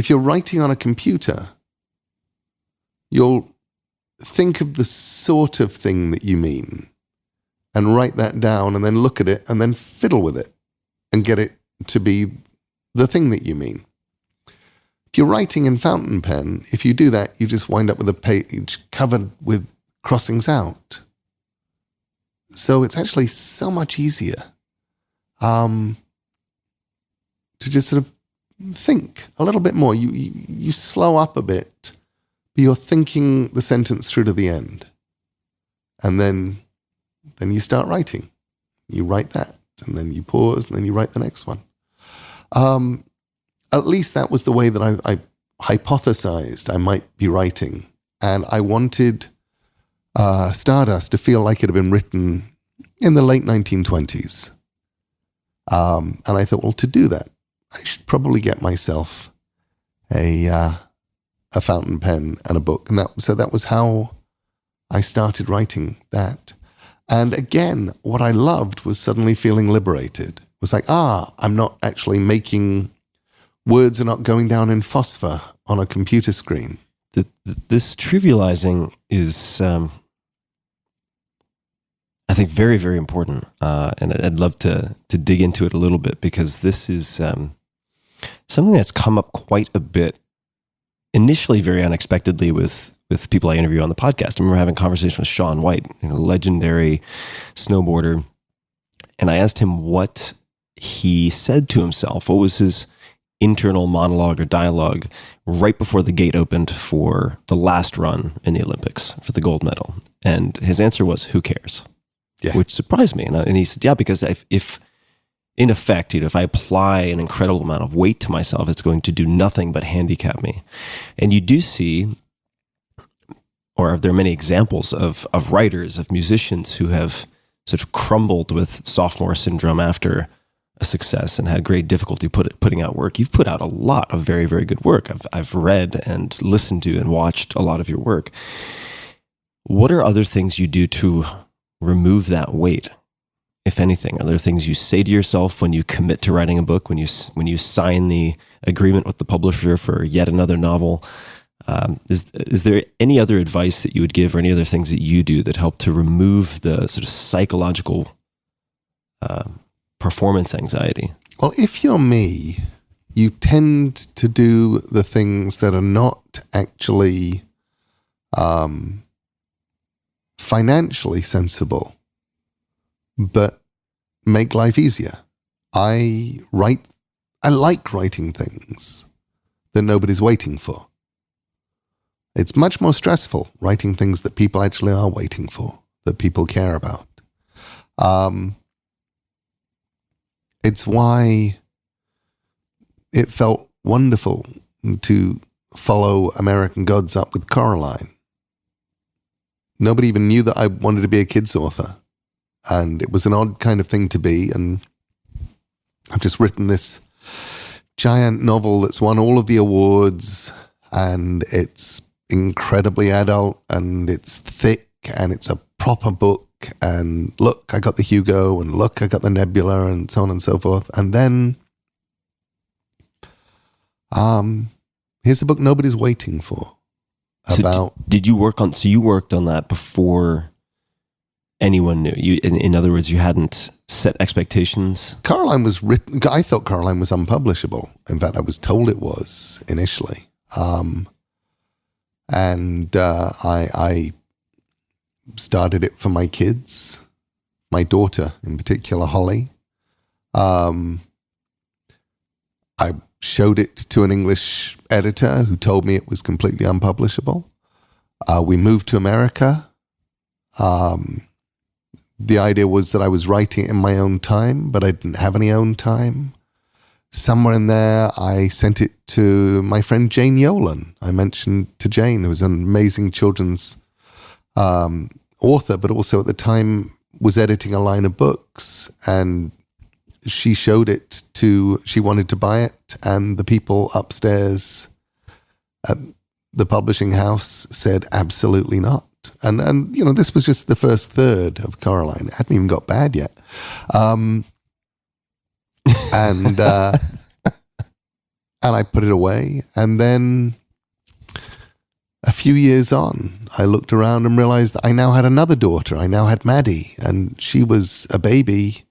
you're writing on a computer, you'll think of the sort of thing that you mean and write that down, and then look at it and then fiddle with it and get it to be the thing that you mean. If you're writing in fountain pen, if you do that, you just wind up with a page covered with crossings out. So it's actually so much easier to just sort of think a little bit more. You slow up a bit, but you're thinking the sentence through to the end. And then you start writing. You write that, and then you pause, and then you write the next one. At least that was the way that I hypothesized I might be writing. And I wanted Stardust to feel like it had been written in the late 1920s. And I thought, well, to do that, I should probably get myself a fountain pen and a book, and that was how I started writing that. And again, what I loved was suddenly feeling liberated. It was like, I'm not actually making words are not going down in phosphor on a computer screen. This trivializing is, I think, very, very important. And I'd love to dig into it a little bit, because this is something that's come up quite a bit, initially very unexpectedly with people I interview on the podcast. I remember having a conversation with Shaun White, legendary snowboarder, and I asked him what he said to himself. What was his internal monologue or dialogue right before the gate opened for the last run in the Olympics for the gold medal? And his answer was, "Who cares?" Yeah. Which surprised me. And he said, "Yeah, because if in effect, if I apply an incredible amount of weight to myself, it's going to do nothing but handicap me." And you do see, or there are many examples of writers, of musicians who have sort of crumbled with sophomore syndrome after a success and had great difficulty putting out work. You've put out a lot of very, very good work. I've read and listened to and watched a lot of your work. What are other things you do to remove that weight, if anything? Are there things you say to yourself when you commit to writing a book, when you sign the agreement with the publisher for yet another novel? Is there any other advice that you would give, or any other things that you do that help to remove the sort of psychological performance anxiety? Well, if you're me, you tend to do the things that are not actually financially sensible, but make life easier. I like writing things that nobody's waiting for. It's much more stressful writing things that people actually are waiting for, that people care about. It's why it felt wonderful to follow American Gods up with Coraline. Nobody even knew that I wanted to be a kids author. And it was an odd kind of thing to be. And I've just written this giant novel that's won all of the awards, and it's incredibly adult, and it's thick, and it's a proper book. And look, I got the Hugo, and look, I got the Nebula, and so on and so forth. And then here's a book nobody's waiting for. So you worked on that before anyone knew? In other words, you hadn't set expectations? Caroline was written, I thought Caroline was unpublishable. In fact, I was told it was initially. I started it for my kids, my daughter in particular, Holly. I showed it to an English editor who told me it was completely unpublishable. We moved to America. The idea was that I was writing it in my own time, but I didn't have any own time. Somewhere in there, I sent it to my friend Jane Yolen. I mentioned to Jane, who was an amazing children's author, but also at the time was editing a line of books. And she showed it she wanted to buy it, and the people upstairs at the publishing house said absolutely not. And this was just the first third of Coraline. It hadn't even got bad yet. And I put it away. And then a few years on, I looked around and realized that I now had another daughter. I now had Maddie, and she was a baby,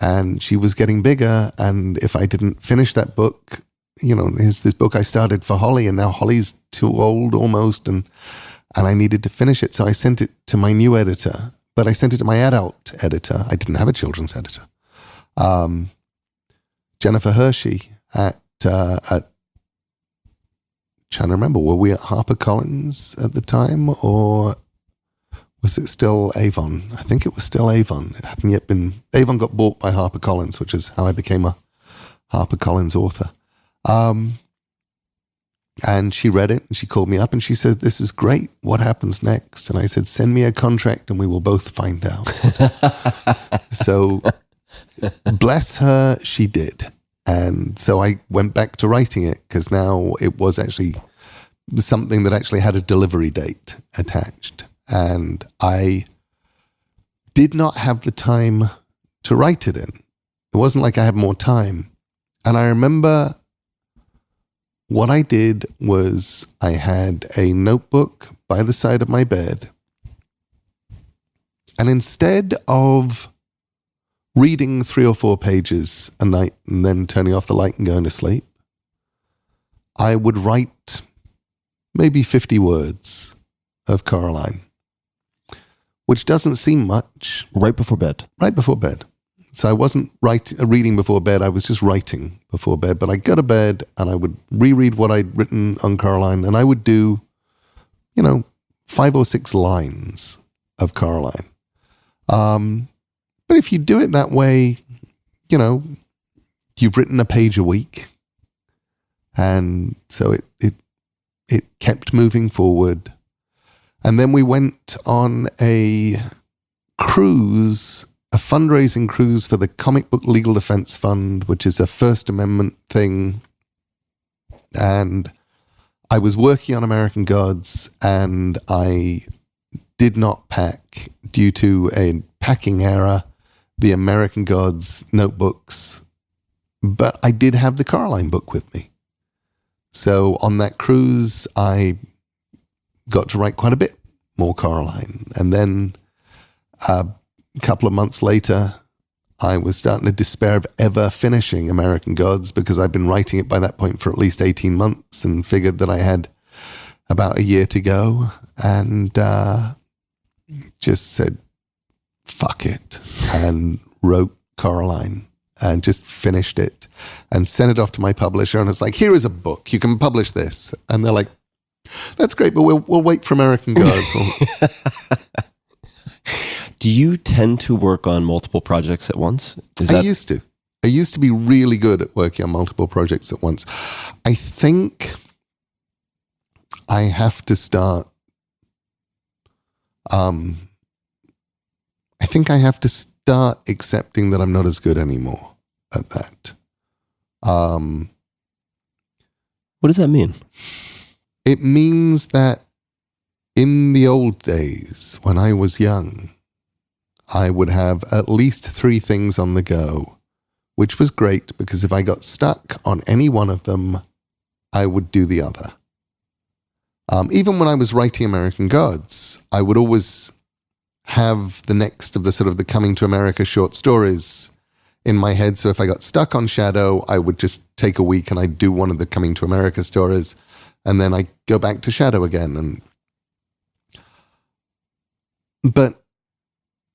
and she was getting bigger. And if I didn't finish that book, here's this book I started for Holly, and now Holly's too old almost, and I needed to finish it. So I sent it to my new editor, but I sent it to my adult editor. I didn't have a children's editor. Jennifer Hershey at trying to remember, were we at HarperCollins at the time, or was it still Avon? I think it was still Avon. It hadn't yet been. Avon got bought by HarperCollins, which is how I became a HarperCollins author. And she read it, and she called me up, and she said, "This is great. What happens next?" And I said, "Send me a contract, and we will both find out." So, bless her, she did. And so I went back to writing it because now it was actually something that actually had a delivery date attached. And I did not have the time to write it in. It wasn't like I had more time. And I remember what I did was I had a notebook by the side of my bed. And instead of reading 3 or 4 pages a night and then turning off the light and going to sleep, I would write maybe 50 words of Coraline, which doesn't seem much. Right before bed. Right before bed. So I wasn't reading before bed, I was just writing before bed. But I'd go to bed and I would reread what I'd written on Coraline, and I would do, 5 or 6 lines of Coraline. But if you do it that way, you've written a page a week. And so it kept moving forward. And then we went on a cruise, a fundraising cruise for the Comic Book Legal Defense Fund, which is a First Amendment thing. And I was working on American Gods, and I did not pack due to a packing error, the American Gods notebooks, but I did have the Coraline book with me. So on that cruise, I got to write quite a bit more Coraline. And then a couple of months later, I was starting to despair of ever finishing American Gods because I'd been writing it by that point for at least 18 months and figured that I had about a year to go, and just said, fuck it, and wrote Coraline and just finished it and sent it off to my publisher. And it's like, here is a book, you can publish this. And they're like, that's great, but we'll wait for American Gods. Do you tend to work on multiple projects at once? I used to. I used to be really good at working on multiple projects at once. I think I have to start. I think I have to start accepting that I'm not as good anymore at that. What does that mean? It means that in the old days, when I was young, I would have at least 3 things on the go, which was great because if I got stuck on any one of them, I would do the other. Even when I was writing American Gods, I would always have the next of the sort of the Coming to America short stories in my head. So if I got stuck on Shadow, I would just take a week and I'd do one of the Coming to America stories, and then I go back to Shadow again. But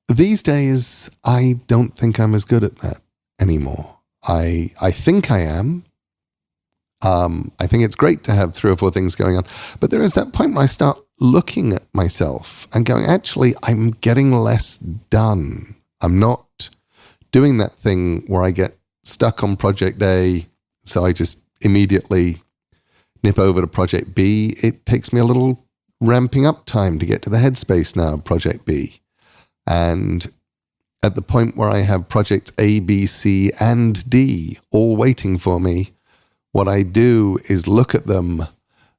these days, I don't think I'm as good at that anymore. I think I am. I think it's great to have 3 or 4 things going on. But there is that point where I start looking at myself and going, actually, I'm getting less done. I'm not doing that thing where I get stuck on project A, so I just immediately nip over to project B. It takes me a little ramping up time to get to the headspace now of project B. And at the point where I have projects A, B, C, and D all waiting for me, what I do is look at them,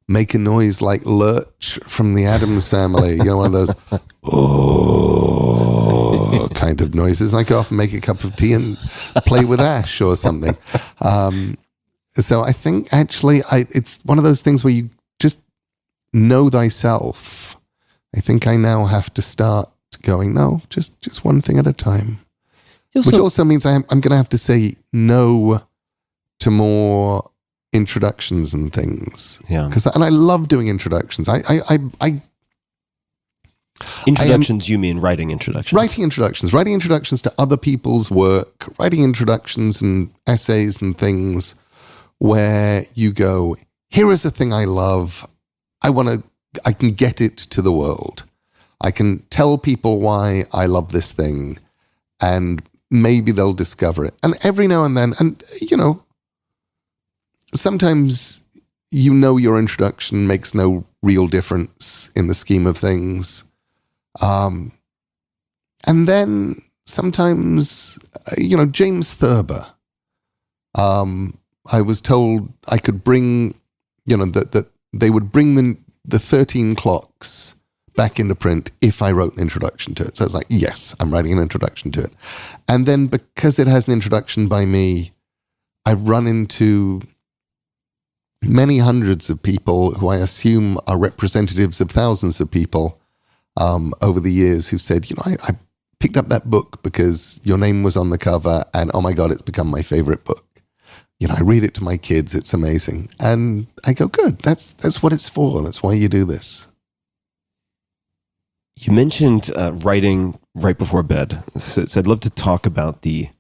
make a noise like Lurch from the Addams Family, one of those oh kind of noises. And I go off and make a cup of tea and play with Ash or something. So I think actually it's one of those things where you just know thyself. I think I now have to start going, no, just one thing at a time. Which also means I'm going to have to say no to more introductions and things. Yeah. And I love doing introductions. Introductions, you mean writing introductions? Writing introductions to other people's work, writing introductions and essays and things where you go, here is a thing I love. I can get it to the world. I can tell people why I love this thing, and maybe they'll discover it. And every now and then, sometimes your introduction makes no real difference in the scheme of things. And then sometimes, James Thurber I was told I could bring, that they would bring the 13 clocks back into print if I wrote an introduction to it. So I was like, yes, I'm writing an introduction to it. And then because it has an introduction by me, I've run into many hundreds of people who I assume are representatives of thousands of people over the years who've said, I picked up that book because your name was on the cover and oh my God, it's become my favorite book. I read it to my kids. It's amazing. And I go, good. That's what it's for. That's why you do this. You mentioned writing right before bed. So I'd love to talk about maybe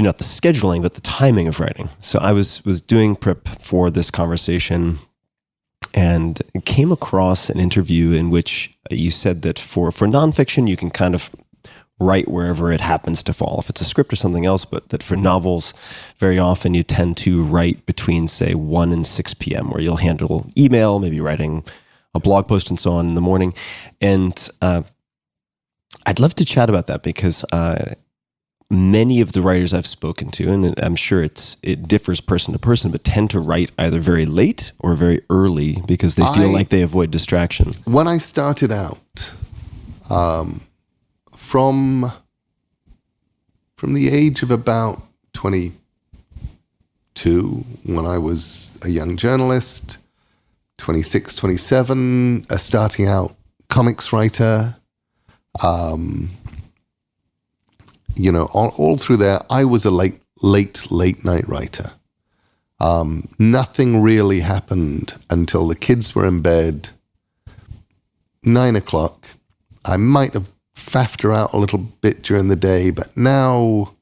not the scheduling, but the timing of writing. So I was doing prep for this conversation and came across an interview in which you said that for nonfiction, you can kind of write wherever it happens to fall, if it's a script or something else, but that for novels, very often you tend to write between, say, 1 and 6 p.m., where you'll handle email, maybe writing a blog post and so on in the morning. And I'd love to chat about that because many of the writers I've spoken to, and I'm sure it differs person to person, but tend to write either very late or very early because they feel like they avoid distraction. When I started out, from the age of about 22, when I was a young journalist, 26, 27, a starting out comics writer, all through there, I was a late night writer. Nothing really happened until the kids were in bed, 9 o'clock. I might have faffed her out a little bit during the day, but now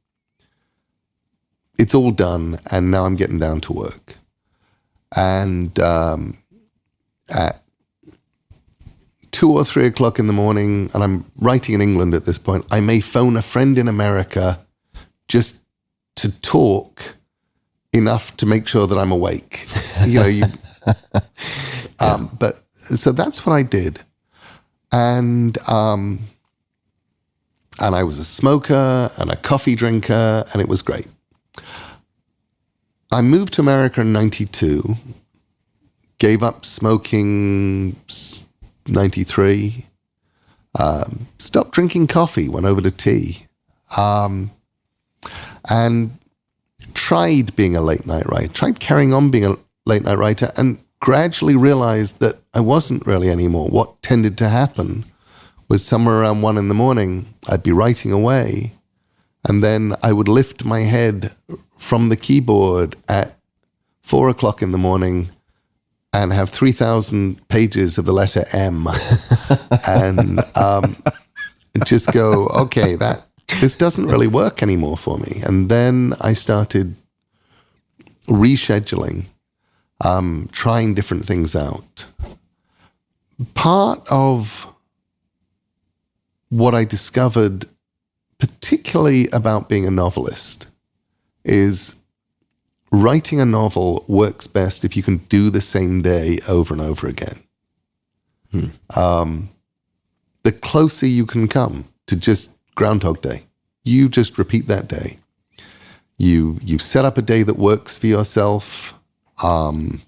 it's all done, and now I'm getting down to work. And at 2 or 3 o'clock in the morning, and I'm writing in England at this point, I may phone a friend in America just to talk enough to make sure that I'm awake. But so that's what I did. And I was a smoker and a coffee drinker, and it was great. I moved to America in 92, gave up smoking 93, stopped drinking coffee, went over to tea, and tried being a late night writer, tried carrying on being a late night writer, and gradually realized that I wasn't really anymore. What tended to happen was somewhere around 1 in the morning, I'd be writing away, and then I would lift my head from the keyboard at 4 o'clock in the morning and have 3,000 pages of the letter M and just go, okay, this doesn't really work anymore for me. And then I started rescheduling, trying different things out. Part of what I discovered, particularly about being a novelist, is writing a novel works best if you can do the same day over and over again. The closer you can come to just Groundhog Day, you just repeat that day. You set up a day that works for yourself. The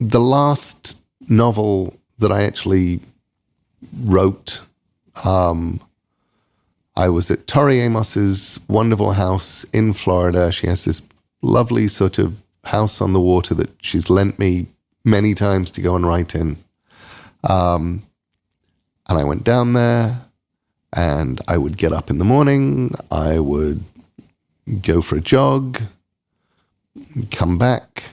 last novel that I actually wrote, I was at Tori Amos's wonderful house in Florida. She has this lovely sort of house on the water that she's lent me many times to go and write in. And I went down there, and I would get up in the morning, I would go for a jog, come back,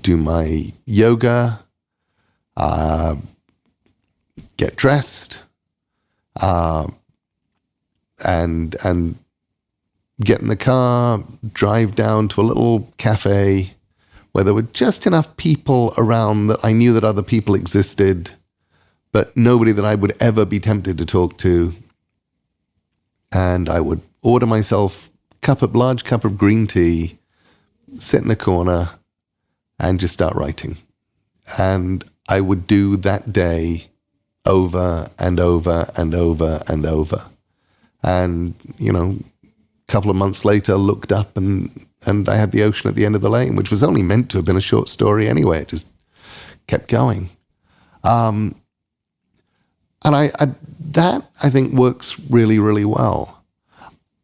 do my yoga, get dressed, and get in the car, drive down to a little cafe where there were just enough people around that I knew that other people existed, but nobody that I would ever be tempted to talk to. And I would order myself a large cup of green tea, sit in a corner, and just start writing. And I would do that day over and over and over and over. And, a couple of months later, looked up and I had the ocean at the end of the lane, which was only meant to have been a short story anyway. It just kept going. And I think works really, really well.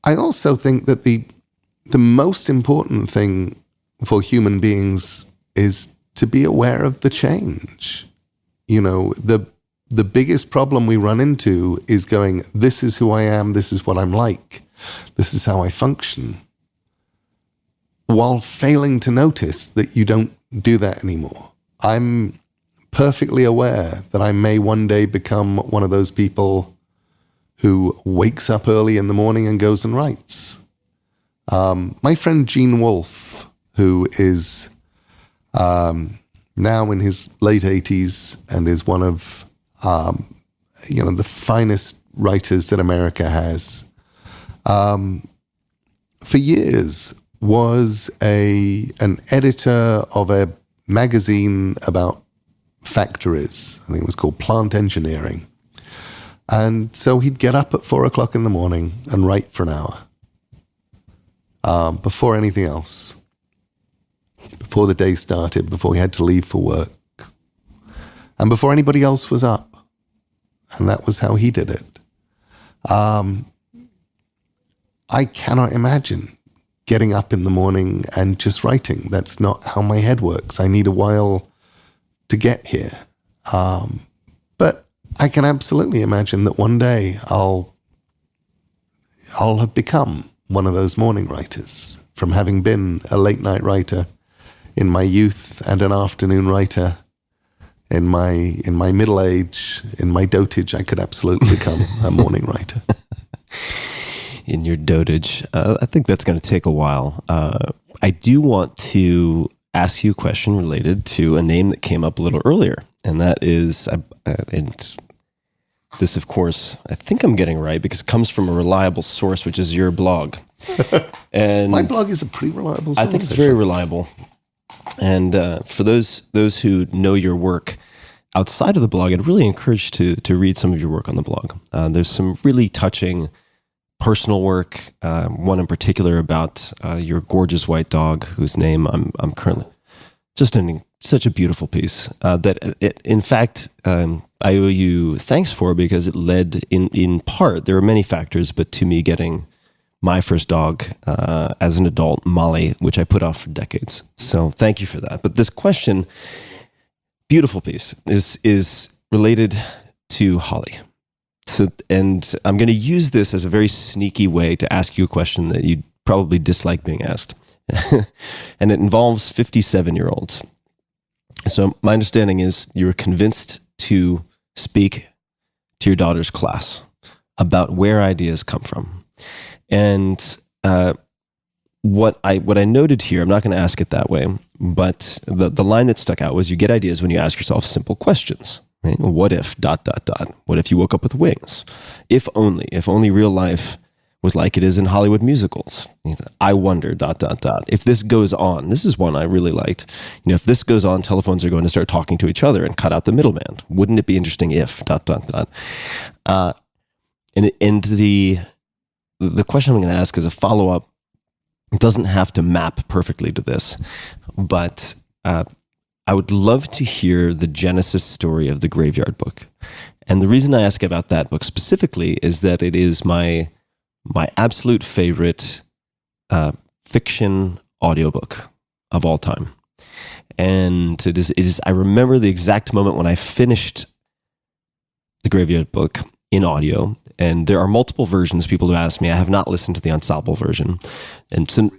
I also think that the most important thing for human beings is to be aware of the change. The biggest problem we run into is going, this is who I am, this is what I'm like, this is how I function, while failing to notice that you don't do that anymore. I'm perfectly aware that I may one day become one of those people who wakes up early in the morning and goes and writes. My friend Gene Wolfe, who is now in his late 80s and is one of the finest writers that America has, for years was an editor of a magazine about factories. I think it was called Plant Engineering. And so he'd get up at 4 o'clock in the morning and write for an hour before anything else, before the day started, before he had to leave for work, and before anybody else was up. And that was how he did it. I cannot imagine getting up in the morning and just writing. That's not how my head works. I need a while to get here. But I can absolutely imagine that one day I'll have become one of those morning writers, from having been a late night writer in my youth and an afternoon writer in my middle age, in my dotage. I could absolutely become a morning writer. In your dotage, I think that's going to take a while. I do want to ask you a question related to a name that came up a little earlier, and that is, and this, of course, I think I'm getting right because it comes from a reliable source, which is your blog. And my blog is a pretty reliable source. I think it's very reliable. And for those who know your work outside of the blog, I'd really encourage to read some of your work on the blog. There's some really touching personal work. One in particular about your gorgeous white dog, whose name I'm currently just such a beautiful piece. In fact, I owe you thanks for, because it led in part. There are many factors, but to me getting my first dog as an adult, Molly, which I put off for decades. So thank you for that. But this question, beautiful piece, is related to Holly. So, and I'm going to use this as a very sneaky way to ask you a question that you probably dislike being asked. And it involves 57-year-olds. So my understanding is you were convinced to speak to your daughter's class about where ideas come from. And what I noted here, I'm not going to ask it that way, but the line that stuck out was, you get ideas when you ask yourself simple questions. Right? What if ... What if you woke up with wings? If only real life was like it is in Hollywood musicals. I wonder ... If this goes on, this is one I really liked. If this goes on, telephones are going to start talking to each other and cut out the middleman. Wouldn't it be interesting if ... And the question I'm going to ask is a follow-up. It doesn't have to map perfectly to this, but I would love to hear the genesis story of the Graveyard Book. And the reason I ask about that book specifically is that it is my absolute favorite fiction audiobook of all time. And it is I remember the exact moment when I finished the Graveyard Book in audio. And there are multiple versions. People have asked me. I have not listened to the ensemble version. And so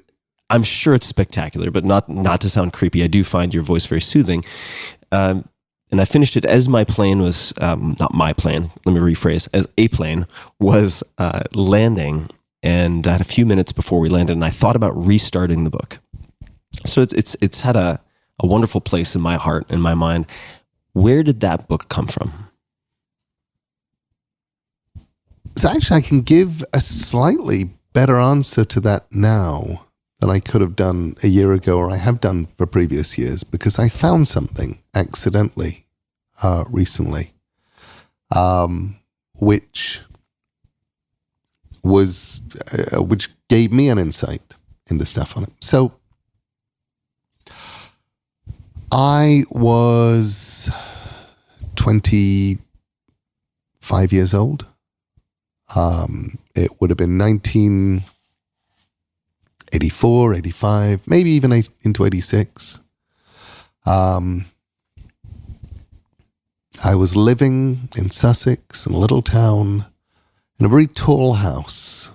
I'm sure it's spectacular, but not to sound creepy. I do find your voice very soothing. And I finished it as my plane was, not my plane, let me rephrase, as a plane was landing. And I had a few minutes before we landed, and I thought about restarting the book. So it's had a wonderful place in my heart and my mind. Where did that book come from? So actually, I can give a slightly better answer to that now than I could have done a year ago, or I have done for previous years, because I found something accidentally recently, which was which gave me an insight into stuff on it. So I was 25 years old. It would have been 1984, 85, maybe even into 86. I was living in Sussex, in a little town, in a very tall house.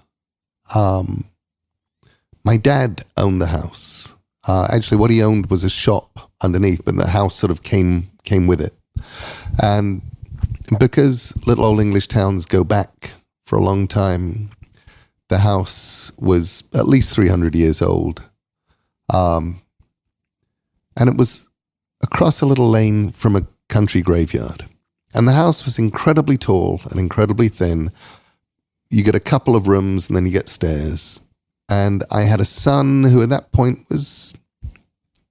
My dad owned the house. Actually, what he owned was a shop underneath, but the house sort of came with it. And because little old English towns go back for a long time, the house was at least 300 years old. And it was across a little lane from a country graveyard. And the house was incredibly tall and incredibly thin. You get a couple of rooms and then you get stairs. And I had a son who at that point was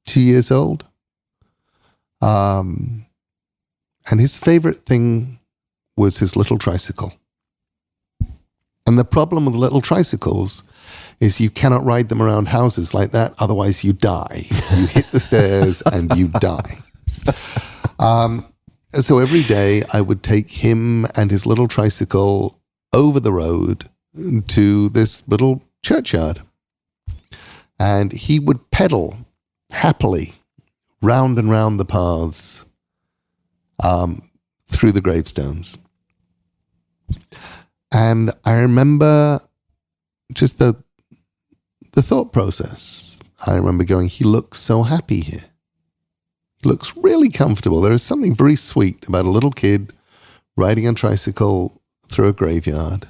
2 years old. And his favorite thing was his little tricycle. And the problem with little tricycles is you cannot ride them around houses like that. Otherwise you die. You hit the stairs and you die. So every day I would take him and his little tricycle over the road to this little churchyard. And he would pedal happily round and round the paths through the gravestones. And I remember just the thought process. I remember going, he looks so happy here. He looks really comfortable. There is something very sweet about a little kid riding a tricycle through a graveyard.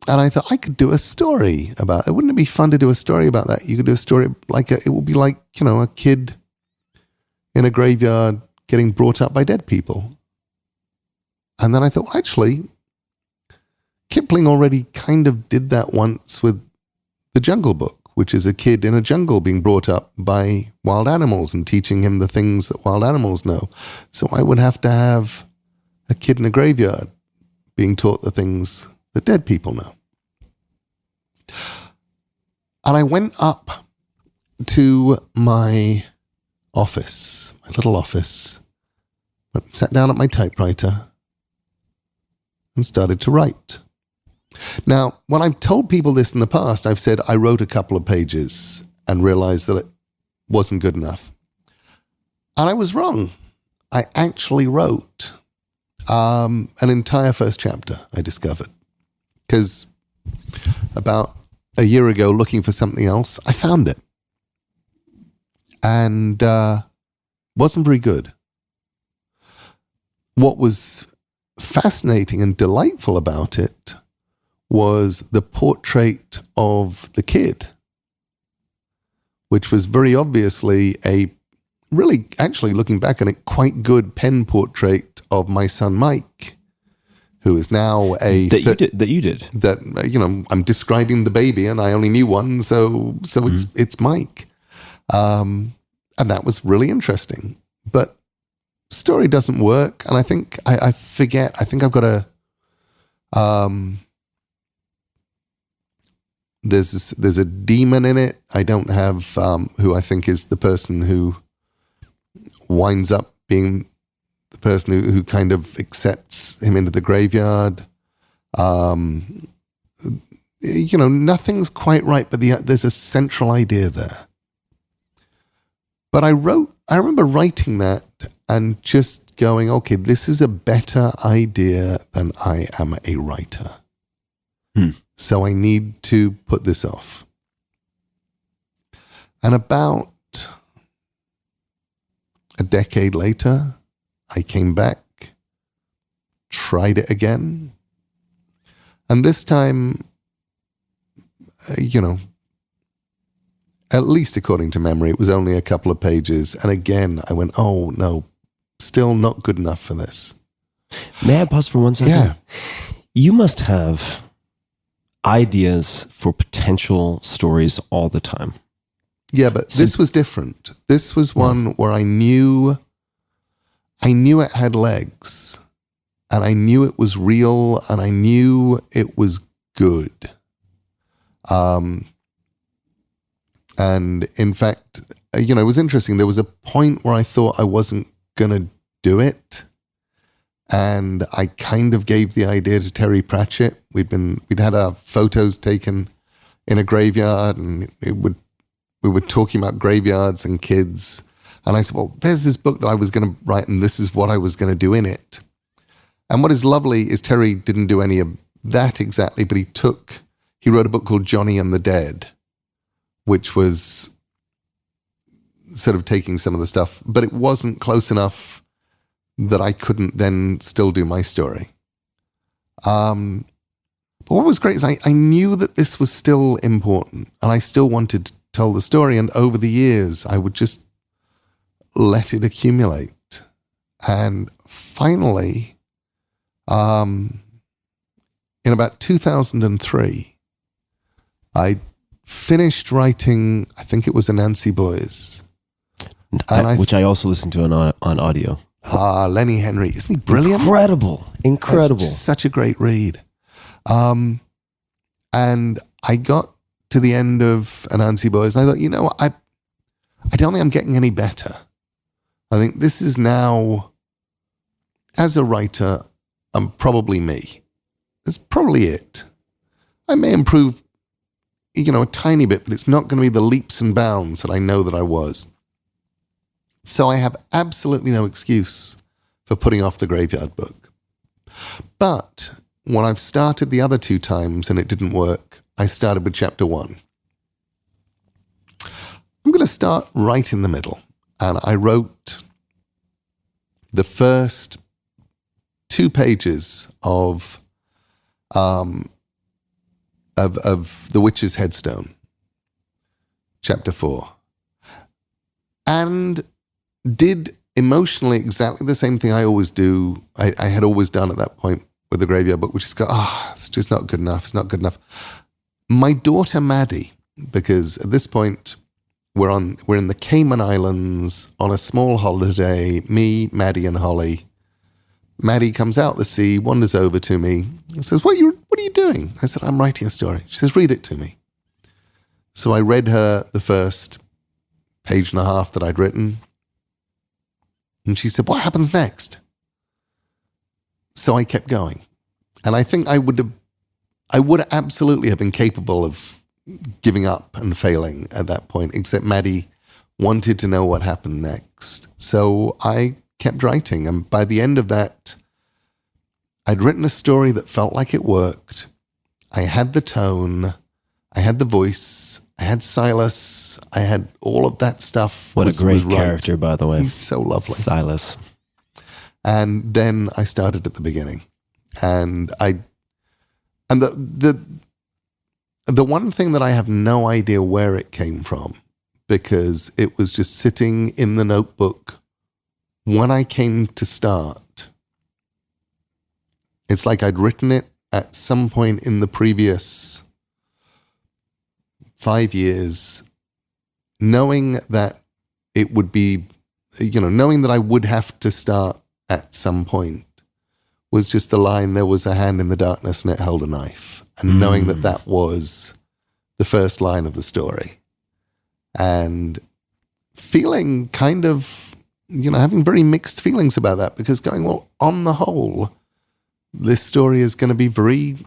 And I thought I could do a story about it. Wouldn't it be fun to do a story about that? You could do a story it would be like, a kid in a graveyard getting brought up by dead people. And then I thought, well, actually, Kipling already kind of did that once with The Jungle Book, which is a kid in a jungle being brought up by wild animals and teaching him the things that wild animals know. So I would have to have a kid in a graveyard being taught the things that dead people know. And I went up to my office, my little office, sat down at my typewriter and started to write. Now, when I've told people this in the past, I've said I wrote a couple of pages and realized that it wasn't good enough. And I was wrong. I actually wrote an entire first chapter, I discovered. Because about a year ago, looking for something else, I found it. And wasn't very good. What was fascinating and delightful about it was the portrait of the kid, which was very obviously actually looking back on it, quite good pen portrait of my son Mike, who is now that you did. I'm describing the baby, and I only knew one, so it's Mike, and that was really interesting. But story doesn't work, and I think I forget. I think I've got a there's a demon in it. I don't have who I think is the person who winds up being the person who kind of accepts him into the graveyard. Nothing's quite right, but there's a central idea there. But I remember writing that and just going, okay, this is a better idea than I am a writer. So I need to put this off. And about a decade later, I came back, tried it again. And this time, at least according to memory, it was only a couple of pages. And again, I went, oh, no, still not good enough for this. May I pause for 1 second? Yeah. You must have ideas for potential stories all the time. Yeah, but this was different. This was one where I knew it had legs. and I knew it was real, and I knew it was good. And in fact, it was interesting. There was a point where I thought I wasn't going to do it. And I kind of gave the idea to Terry Pratchett. We'd had our photos taken in a graveyard, and we were talking about graveyards and kids. And I said, well, there's this book that I was going to write, and this is what I was going to do in it. And what is lovely is Terry didn't do any of that exactly, but he wrote a book called Johnny and the Dead, which was sort of taking some of the stuff, but it wasn't close enough that I couldn't then still do my story. But what was great is I knew that this was still important, and I still wanted to tell the story, and over the years I would just let it accumulate. And finally, in about 2003, I finished writing, I think it was a Nancy Boys. Which I also listened to on audio. Lenny Henry. Isn't he brilliant? Incredible. It's just such a great read. And I got to the end of Anansi Boys, and I thought, what? I don't think I'm getting any better. I think this is now, as a writer, I'm probably me. That's probably it. I may improve, a tiny bit, but it's not going to be the leaps and bounds that I know that I was. So I have absolutely no excuse for putting off the Graveyard Book. But when I've started the other 2 times and it didn't work, I started with chapter 1. I'm going to start right in the middle. And I wrote the first 2 pages of The Witch's Headstone, chapter 4. And did emotionally exactly the same thing I always do. I had always done at that point with the Graveyard Book, which is go, it's just not good enough. It's not good enough. My daughter Maddie, because at this point we're in the Cayman Islands on a small holiday, me, Maddie, and Holly. Maddie comes out the sea, wanders over to me, and says, What are you doing? I said, I'm writing a story. She says, read it to me. So I read her the first page and a half that I'd written. And she said, what happens next? So I kept going. And I think I would absolutely have been capable of giving up and failing at that point, except Maddie wanted to know what happened next. So I kept writing. And by the end of that, I'd written a story that felt like it worked. I had the tone. I had the voice. I had Silas. I had all of that stuff. What a great character, by the way. He's so lovely. Silas. And then I started at the beginning. And the one thing that I have no idea where it came from, because it was just sitting in the notebook when I came to start. It's like I'd written it at some point in the previous 5 years, knowing that it would be, knowing that I would have to start at some point, was just the line, there was a hand in the darkness and it held a knife. And knowing that was the first line of the story. And feeling kind of, having very mixed feelings about that, because going, well, on the whole, this story is going to be very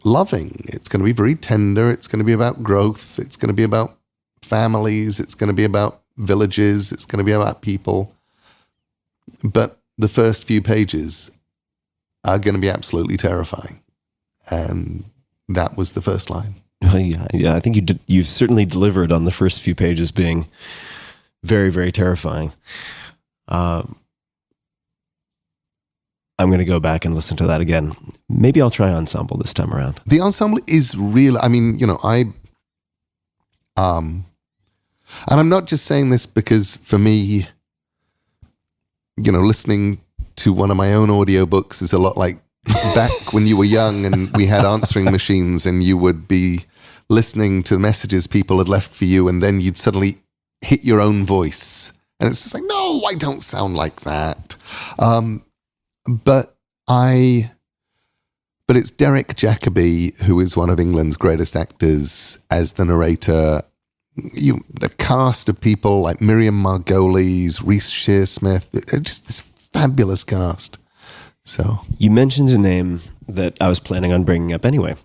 loving. It's going to be very tender. It's going to be about growth. It's going to be about families. It's going to be about villages. It's going to be about people. But the first few pages are going to be absolutely terrifying. And that was the first line. Yeah. I think you certainly delivered on the first few pages being very, very terrifying. I'm going to go back and listen to that again. Maybe I'll try Ensemble this time around. The Ensemble is real. I mean, and I'm not just saying this because for me, listening to one of my own audiobooks is a lot like back when you were young and we had answering machines and you would be listening to messages people had left for you, and then you'd suddenly hit your own voice. And it's just like, no, I don't sound like that. But But it's Derek Jacobi, who is one of England's greatest actors, as the narrator. The cast of people like Miriam Margolyes, Reece Shearsmith, just this fabulous cast. So you mentioned a name that I was planning on bringing up anyway,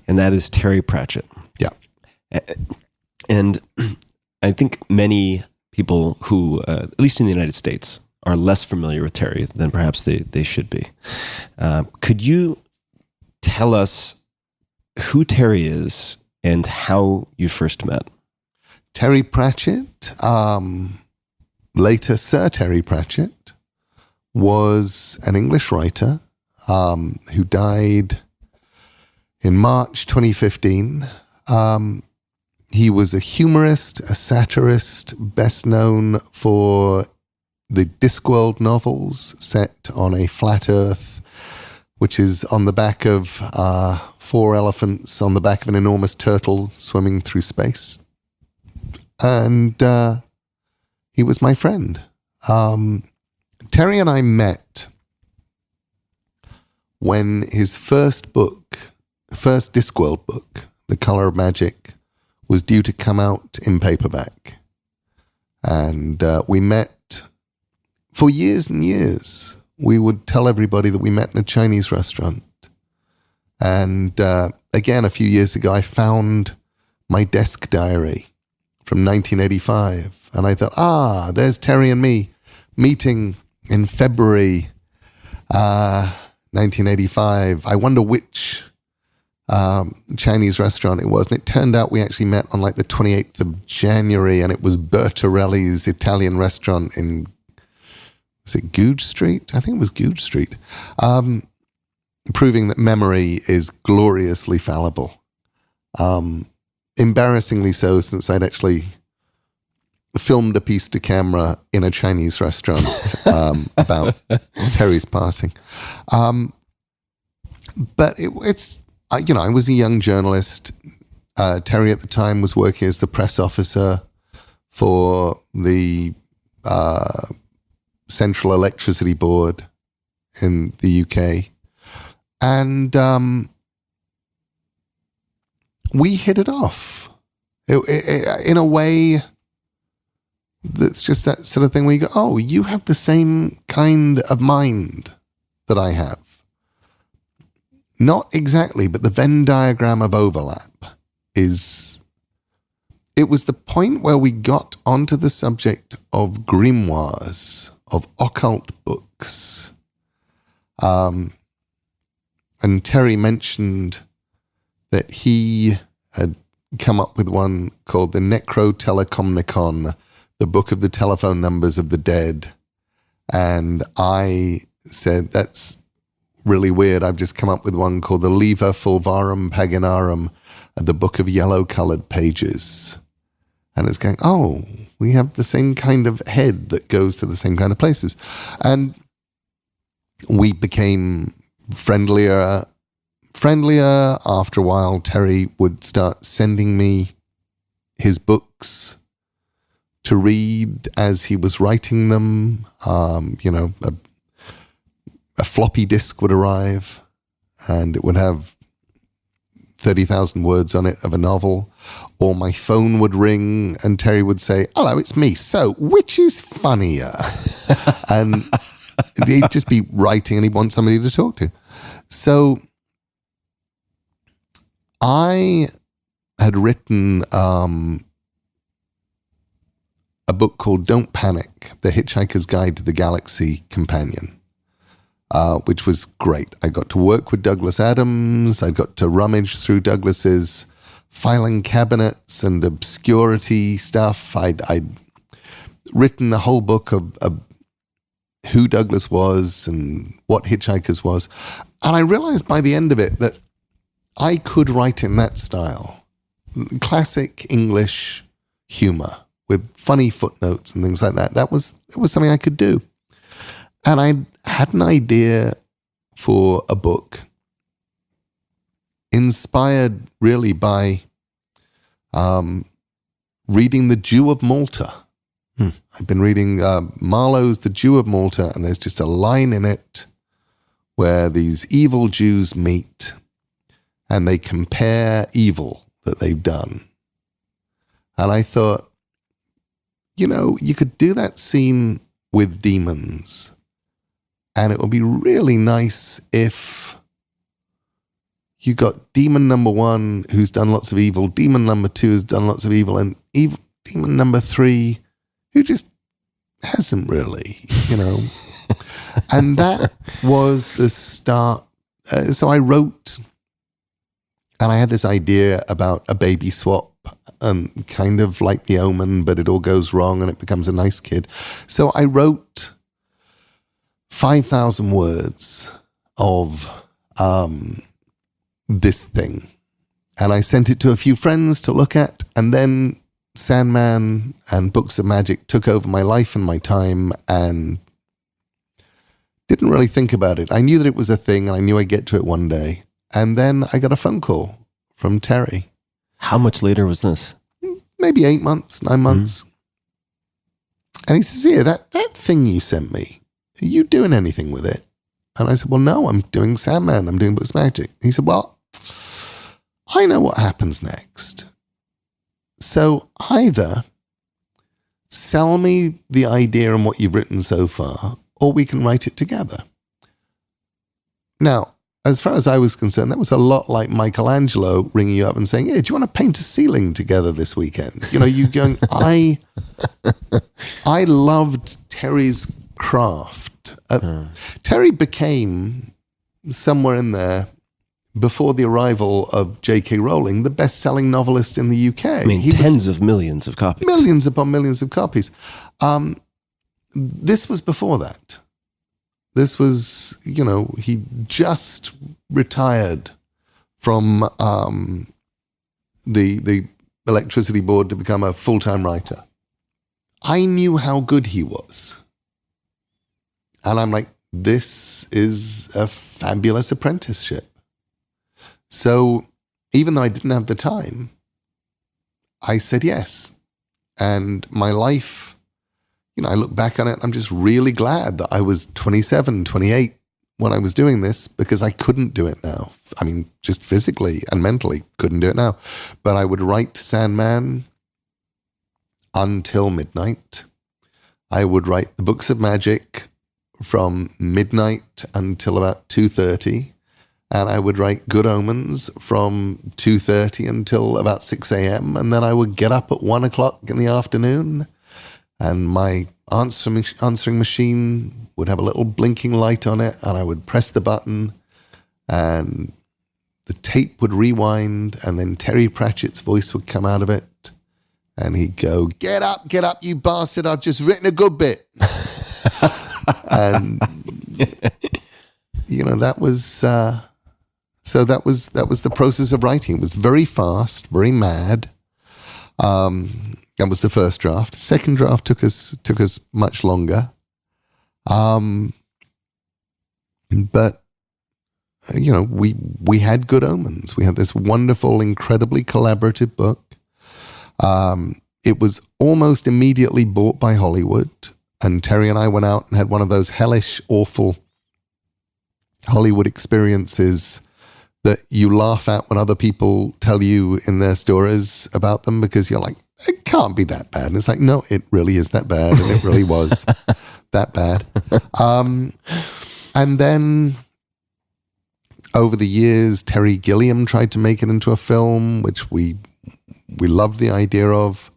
and that is Terry Pratchett. Yeah. And I think many people who, at least in the United States, are less familiar with Terry than perhaps they should be. Could you tell us who Terry is and how you first met? Terry Pratchett, later Sir Terry Pratchett, was an English writer who died in March 2015. He was a humorist, a satirist, best known for the Discworld novels set on a flat Earth, which is on the back of 4 elephants on the back of an enormous turtle swimming through space. And he was my friend. Terry and I met when his first Discworld book, The Color of Magic, was due to come out in paperback. And we met for years and years. We would tell everybody that we met in a Chinese restaurant. And again, a few years ago, I found my desk diary from 1985. And I thought, there's Terry and me meeting in February 1985. I wonder which Chinese restaurant it was. And it turned out we actually met on like the 28th of January, and it was Bertorelli's Italian restaurant in, was it Goodge Street? I think it was Goodge Street. Proving that memory is gloriously fallible. Embarrassingly so, since I'd actually filmed a piece to camera in a Chinese restaurant about Terry's passing. But it's, I was a young journalist. Terry at the time was working as the press officer for the Central Electricity Board in the UK. And we hit it off in a way that's just that sort of thing where you go, you have the same kind of mind that I have. Not exactly, but the Venn diagram of overlap is... It was the point where we got onto the subject of grimoires, of occult books. And Terry mentioned that he had come up with one called the Necrotelecomnicon, the Book of the Telephone Numbers of the Dead. And I said, that's really weird. I've just come up with one called the Liber Fulvarum Paganarum, the Book of Yellow-Colored Pages. And it's going, we have the same kind of head that goes to the same kind of places. And we became friendlier. After a while, Terry would start sending me his books to read as he was writing them. A floppy disk would arrive, and it would have 30,000 words on it of a novel. Or my phone would ring, and Terry would say, "Hello, it's me. So, which is funnier?" And he'd just be writing, and he'd want somebody to talk to. So I had written a book called Don't Panic, The Hitchhiker's Guide to the Galaxy Companion, which was great. I got to work with Douglas Adams. I got to rummage through Douglas's filing cabinets and obscurity stuff. I'd written the whole book of who Douglas was and what Hitchhikers was. And I realized by the end of it that I could write in that style. Classic English humor with funny footnotes and things like that. It was something I could do. And I had an idea for a book inspired really by reading The Jew of Malta. I've been reading Marlowe's The Jew of Malta, and there's just a line in it where these evil Jews meet and they compare evil that they've done. And I thought, you could do that scene with demons, and it would be really nice if you got demon number 1 who's done lots of evil, demon number 2 has done lots of evil, and demon number 3 who just hasn't really, And that was the start. So I wrote, and I had this idea about a baby swap, kind of like The Omen, but it all goes wrong and it becomes a nice kid. So I wrote 5,000 words of this thing, and I sent it to a few friends to look at, and then Sandman and Books of Magic took over my life and my time, and didn't really think about it. I knew that it was a thing, and I knew I'd get to it one day. And then I got a phone call from Terry. How much later was this? Maybe 8 months, 9 months. And he says, "Yeah, that thing you sent me, are you doing anything with it?" And I said, "Well, no, I'm doing Sandman. I'm doing Books of Magic." He said, "Well, I know what happens next. So either sell me the idea and what you've written so far, or we can write it together." Now, as far as I was concerned, that was a lot like Michelangelo ringing you up and saying, "Hey, do you want to paint a ceiling together this weekend?" You going, I loved Terry's craft. Terry became, somewhere in there, before the arrival of J.K. Rowling, the best-selling novelist in the UK. I mean, tens of millions of copies. Millions upon millions of copies. This was before that. This was, he just retired from the electricity board to become a full-time writer. I knew how good he was. And I'm like, this is a fabulous apprenticeship. So even though I didn't have the time, I said yes. And my life, I look back on it, I'm just really glad that I was 27, 28 when I was doing this, because I couldn't do it now. I mean, just physically and mentally couldn't do it now. But I would write Sandman until midnight. I would write the Books of Magic from midnight until about 2:30. And I would write Good Omens from 2:30 until about 6 a.m. And then I would get up at 1 o'clock in the afternoon, and my answering machine would have a little blinking light on it, and I would press the button, and the tape would rewind, and then Terry Pratchett's voice would come out of it, and he'd go, get up, you bastard, I've just written a good bit." And, that was... So that was the process of writing. It was very fast, very mad. That was the first draft. Second draft took us much longer. But we had Good Omens. We had this wonderful, incredibly collaborative book. It was almost immediately bought by Hollywood, and Terry and I went out and had one of those hellish, awful Hollywood experiences that you laugh at when other people tell you in their stories about them, because you're like, it can't be that bad. And it's like, no, it really is that bad. And it really was that bad. And then over the years, Terry Gilliam tried to make it into a film, which we loved the idea of.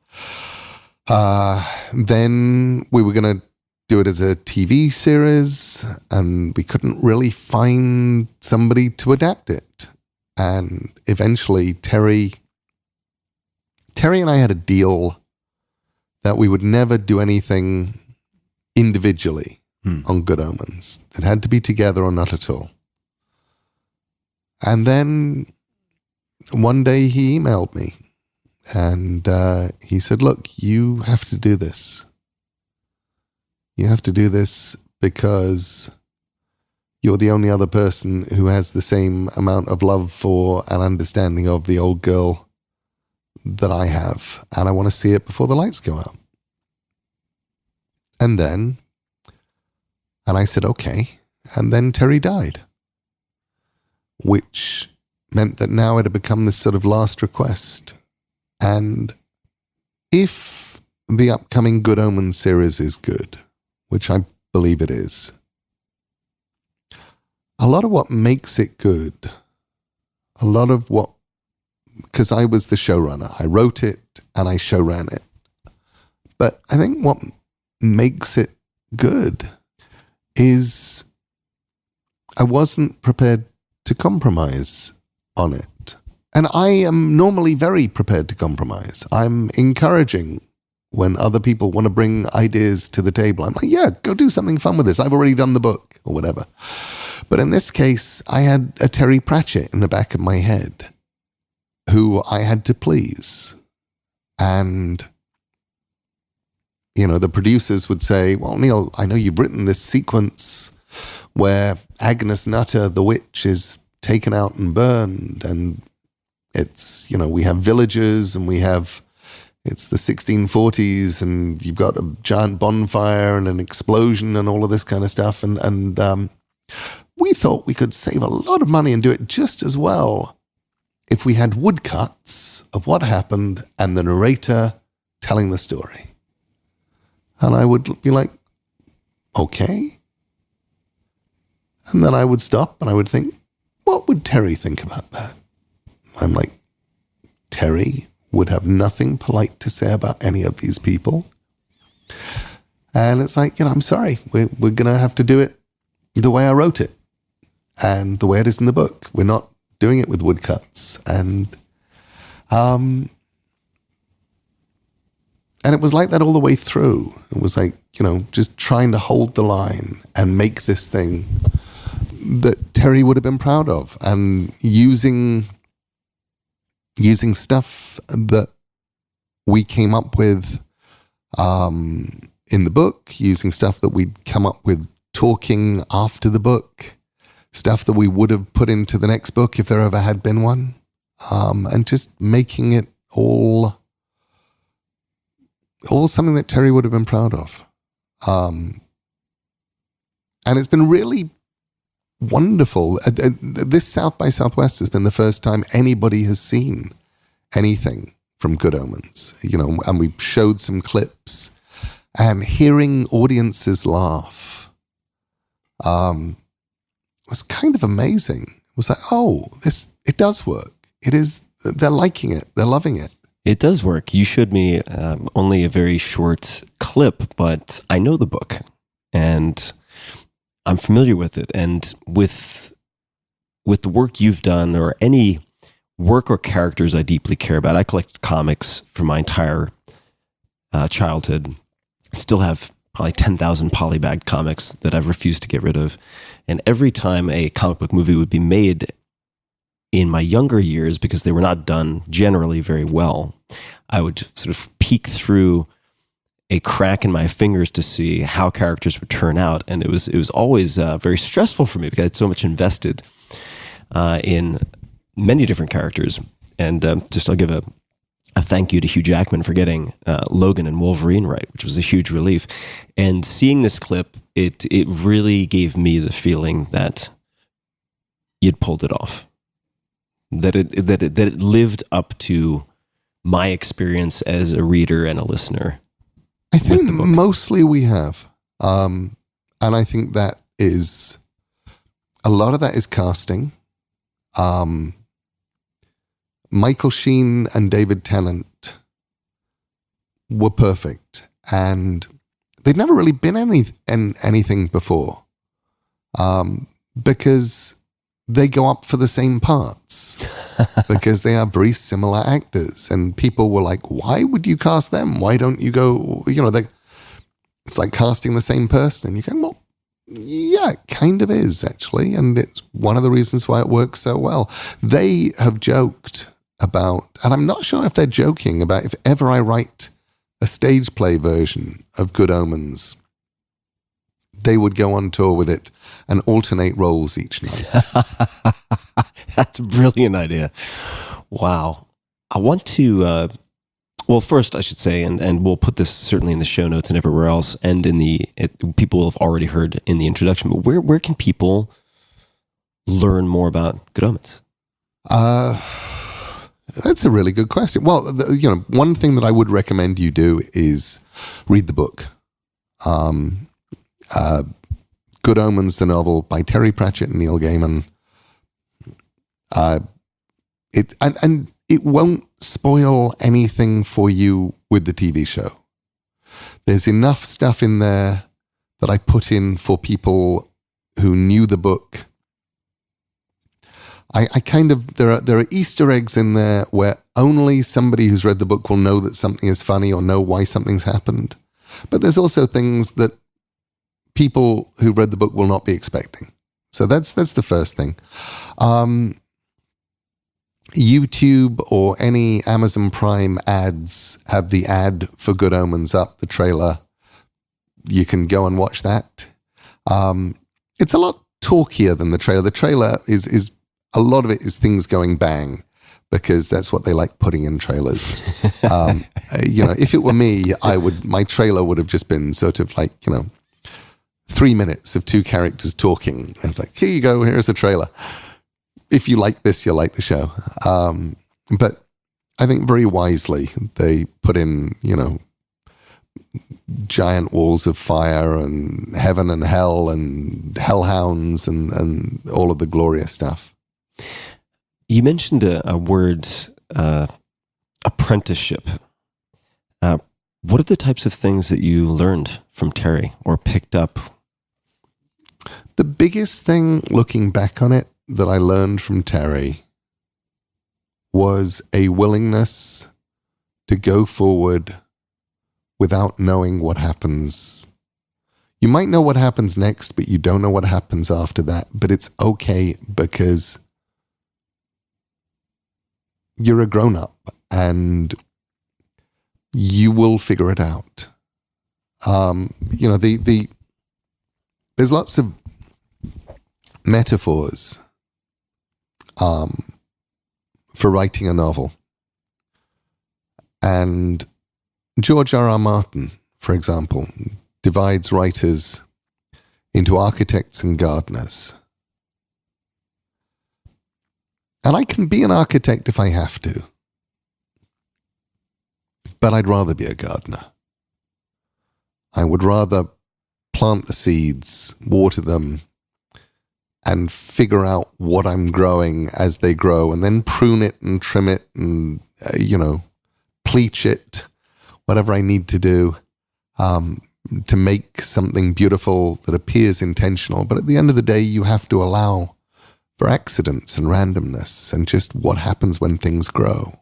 Then we were going to do it as a TV series, and we couldn't really find somebody to adapt it. And eventually Terry and I had a deal that we would never do anything individually on Good Omens. It had to be together or not at all. And then one day he emailed me, and he said, "Look, you have to do this. You have to do this because you're the only other person who has the same amount of love for and understanding of the old girl that I have, and I want to see it before the lights go out." And I said, okay. And then Terry died, which meant that now it had become this sort of last request. And if the upcoming Good Omens series is good, which I believe it is, a lot of what makes it good, a lot of what, because I was the showrunner, I wrote it and I showran it. But I think what makes it good is I wasn't prepared to compromise on it. And I am normally very prepared to compromise. I'm encouraging when other people want to bring ideas to the table. I'm like, yeah, go do something fun with this. I've already done the book or whatever. But in this case, I had a Terry Pratchett in the back of my head who I had to please. And, you know, the producers would say, well, Neil, I know you've written this sequence where Agnes Nutter, the witch, is taken out and burned. And it's, you know, we have villagers and it's the 1640s and you've got a giant bonfire and an explosion and all of this kind of stuff. And we thought we could save a lot of money and do it just as well if we had woodcuts of what happened and the narrator telling the story. And I would be like, okay. And then I would stop and I would think, what would Terry think about that? I'm like, Terry would have nothing polite to say about any of these people. And it's like, you know, I'm sorry, we're going to have to do it the way I wrote it and the way it is in the book. We're not doing it with woodcuts. And it was like that all the way through. It was like, you know, just trying to hold the line and make this thing that Terry would have been proud of, and using stuff that we came up with in the book, using stuff that we'd come up with talking after the book, stuff that we would have put into the next book if there ever had been one, and just making it all something that Terry would have been proud of. And it's been really wonderful. This South by Southwest has been the first time anybody has seen anything from Good Omens, you know, and we showed some clips, and hearing audiences laugh was kind of amazing. It was like, oh, it does work. It is, they're liking it. They're loving it. It does work. You showed me only a very short clip, but I know the book and I'm familiar with it. And with the work you've done, or any work or characters I deeply care about, I collect comics for my entire childhood. I still have probably 10,000 polybagged comics that I've refused to get rid of. And every time a comic book movie would be made in my younger years, because they were not done generally very well, I would sort of peek through a crack in my fingers to see how characters would turn out. And it was always very stressful for me because I had so much invested in many different characters. And just I'll give a thank you to Hugh Jackman for getting Logan and Wolverine right, which was a huge relief. And seeing this clip, it really gave me the feeling that you'd pulled it off. That it lived up to my experience as a reader and a listener. I think mostly we have. And I think that is, a lot of that is casting. Michael Sheen and David Tennant were perfect. And they'd never really been in anything before. Because they go up for the same parts. Because they are very similar actors. And people were like, why would you cast them? Why don't you go, you know, it's like casting the same person. And you go, well, yeah, it kind of is, actually. And it's one of the reasons why it works so well. They have joked about, and I'm not sure if they're joking about, if ever I write a stage play version of Good Omens, they would go on tour with it and alternate roles each night. That's a brilliant idea. Wow. I want to Well, first, I should say, and we'll put this certainly in the show notes and everywhere else, and people will have already heard in the introduction, but where can people learn more about Good Omens? That's a really good question. Well, one thing that I would recommend you do is read the book. Good Omens, the novel by Terry Pratchett and Neil Gaiman. It won't spoil anything for you with the TV show. There's enough stuff in there that I put in for people who knew the book. There are Easter eggs in there where only somebody who's read the book will know that something is funny or know why something's happened. But there's also things that people who read the book will not be expecting. So that's the first thing. YouTube or any Amazon Prime ads have the ad for Good Omens up, the trailer. You can go and watch that. It's a lot talkier than the trailer. The trailer is a lot of it is things going bang, because that's what they like putting in trailers. If it were me, my trailer would have just been sort of like, 3 minutes of two characters talking. And it's like, here you go, here's the trailer. If you like this, you'll like the show. But I think very wisely, they put in, giant walls of fire and heaven and hell and hellhounds and all of the glorious stuff. You mentioned a word, apprenticeship. What are the types of things that you learned from Terry or picked up? The biggest thing, looking back on it, that I learned from Terry was a willingness to go forward without knowing what happens. You might know what happens next, but you don't know what happens after that. But it's okay, because you're a grown-up and you will figure it out. There's lots of metaphors for writing a novel. And George R.R. Martin, for example, divides writers into architects and gardeners. And I can be an architect if I have to, but I'd rather be a gardener. I would rather plant the seeds, water them, and figure out what I'm growing as they grow, and then prune it and trim it and, pleach it, whatever I need to do to make something beautiful that appears intentional. But at the end of the day, you have to allow for accidents and randomness and just what happens when things grow.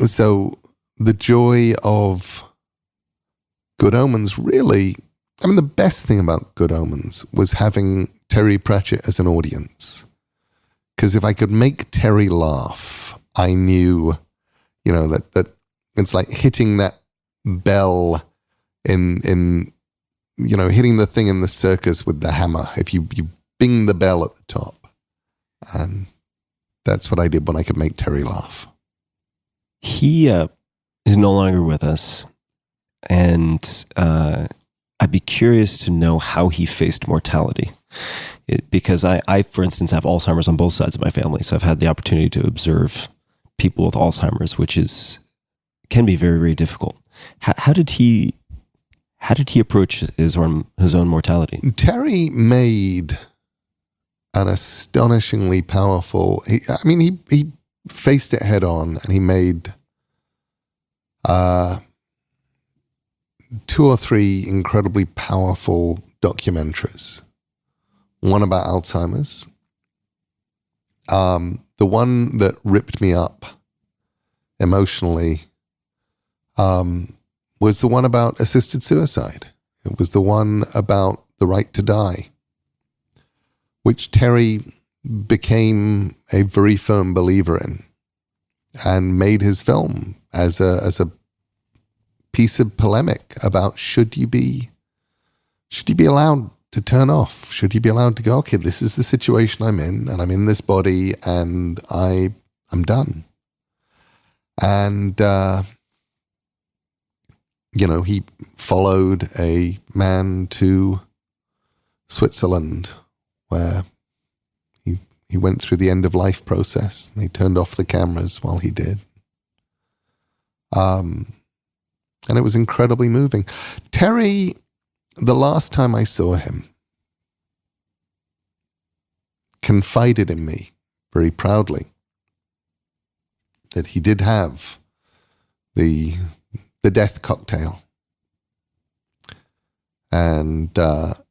So the joy of Good Omens really, the best thing about Good Omens was having Terry Pratchett as an audience. Because if I could make Terry laugh, I knew, that it's like hitting that bell in hitting the thing in the circus with the hammer. If you bing the bell at the top. And that's what I did when I could make Terry laugh. He is no longer with us. And I'd be curious to know how he faced mortality. Because I, for instance, have Alzheimer's on both sides of my family. So I've had the opportunity to observe people with Alzheimer's, which can be very, very difficult. How did he approach his own mortality? Terry made an astonishingly powerful. He faced it head on, and he made 2 or 3 incredibly powerful documentaries. One about Alzheimer's. The one that ripped me up emotionally was the one about assisted suicide. It was the one about the right to die, which Terry became a very firm believer in and made his film as a piece of polemic about should you be allowed to turn off? Should you be allowed to go, okay, this is the situation I'm in, and I'm in this body, and I'm done. And, he followed a man to Switzerland where he went through the end-of-life process. They turned off the cameras while he did. And it was incredibly moving. Terry, the last time I saw him, confided in me very proudly that he did have the death cocktail. And that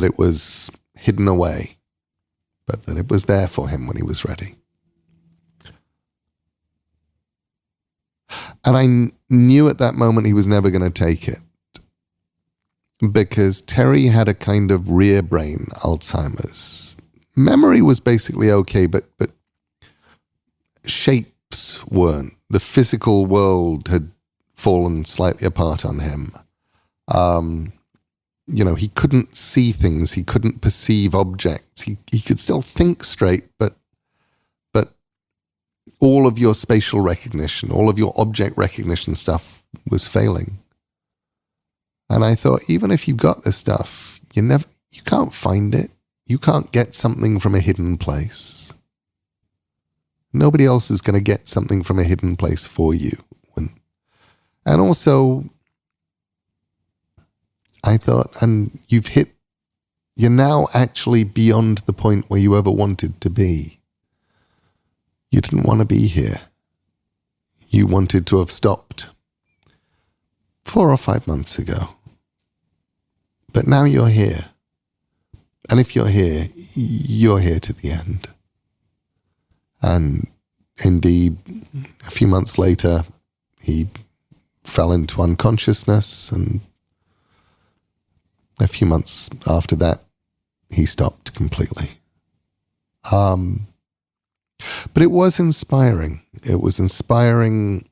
it was hidden away, but that it was there for him when he was ready. And I knew at that moment he was never going to take it, because Terry had a kind of rear brain Alzheimer's. Memory was basically okay, but shapes weren't. The physical world had fallen slightly apart on him. He couldn't see things. He couldn't perceive objects. He could still think straight, but all of your spatial recognition, all of your object recognition stuff was failing. And I thought, even if you've got this stuff, you can't find it. You can't get something from a hidden place. Nobody else is going to get something from a hidden place for you. And also, I thought, and you're now actually beyond the point where you ever wanted to be. You didn't want to be here. You wanted to have stopped 4 or 5 months ago. But now you're here. And if you're here to the end. And indeed, a few months later, he fell into unconsciousness, and a few months after that, he stopped completely. But it was inspiring. It was inspiring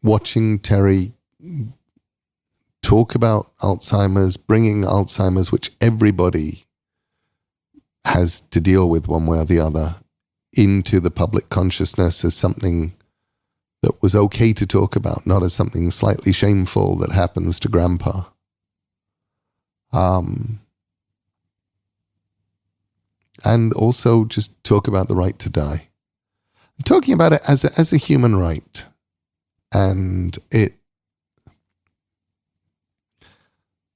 watching Terry talk about Alzheimer's, bringing Alzheimer's, which everybody has to deal with one way or the other, into the public consciousness as something that was okay to talk about, not as something slightly shameful that happens to Grandpa. And also just talk about the right to die. I'm talking about it as a human right. And it,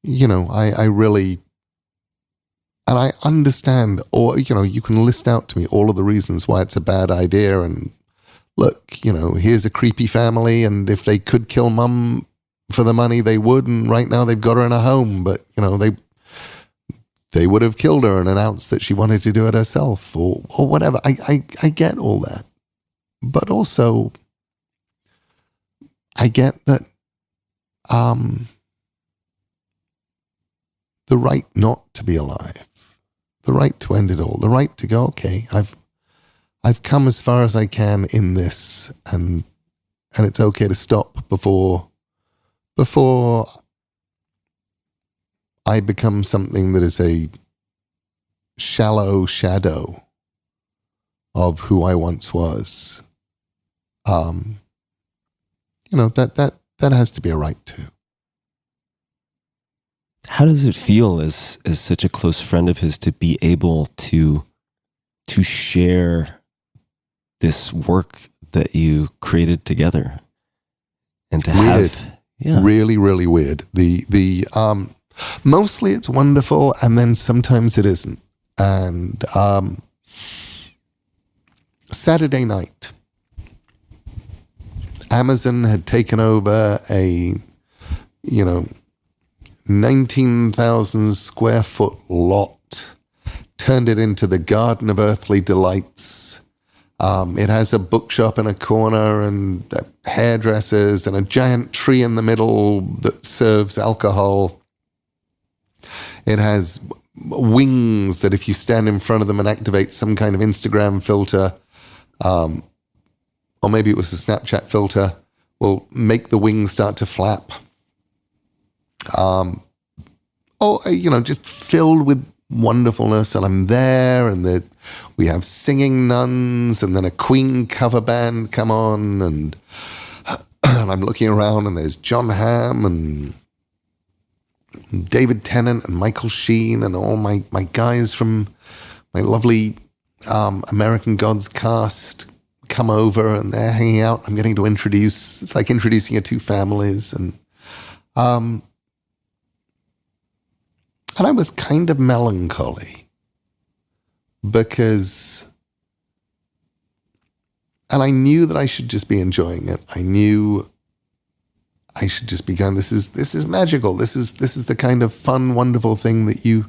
I really, and I understand, or, you can list out to me all of the reasons why it's a bad idea. And look, here's a creepy family, and if they could kill Mum for the money, they would. And right now they've got her in a home, but, they would have killed her and announced that she wanted to do it herself, or whatever. I get all that. But also, I get that the right not to be alive, the right to end it all, the right to go, okay, I've come as far as I can in this, and it's okay to stop before I become something that is a shallow shadow of who I once was. That has to be a right too. How does it feel as such a close friend of his to be able to share this work that you created together, and to weird. have Really, really weird. The mostly it's wonderful, and then sometimes it isn't. And Saturday night, Amazon had taken over a 19,000 square foot lot, turned it into the Garden of Earthly Delights. It has a bookshop in a corner, and hairdressers, and a giant tree in the middle that serves alcohol. It has wings that if you stand in front of them and activate some kind of Instagram filter, or maybe it was a Snapchat filter, will make the wings start to flap. Just filled wonderfulness, and I'm there, and we have singing nuns, and then a Queen cover band come on, and I'm looking around, and there's John Hamm and David Tennant and Michael Sheen and all my guys from my lovely American Gods cast come over, and they're hanging out. I'm getting to it's like introducing two families, and I was kind of melancholy because, and I knew that I should just be enjoying it. I knew I should just be going, this is magical. This is the kind of fun, wonderful thing that you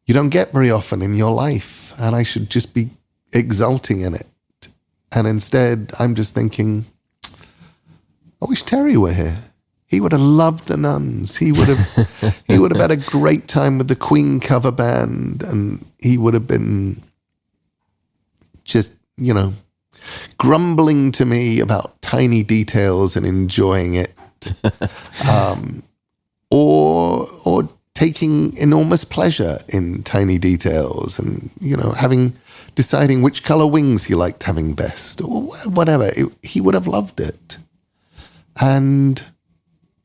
don't get very often in your life. And I should just be exulting in it. And instead, I'm just thinking, I wish Terry were here. He would have loved the nuns. He would have had a great time with the Queen cover band, and he would have been just, grumbling to me about tiny details and enjoying it. Or taking enormous pleasure in tiny details, and deciding which color wings he liked having best, or whatever. He would have loved it, and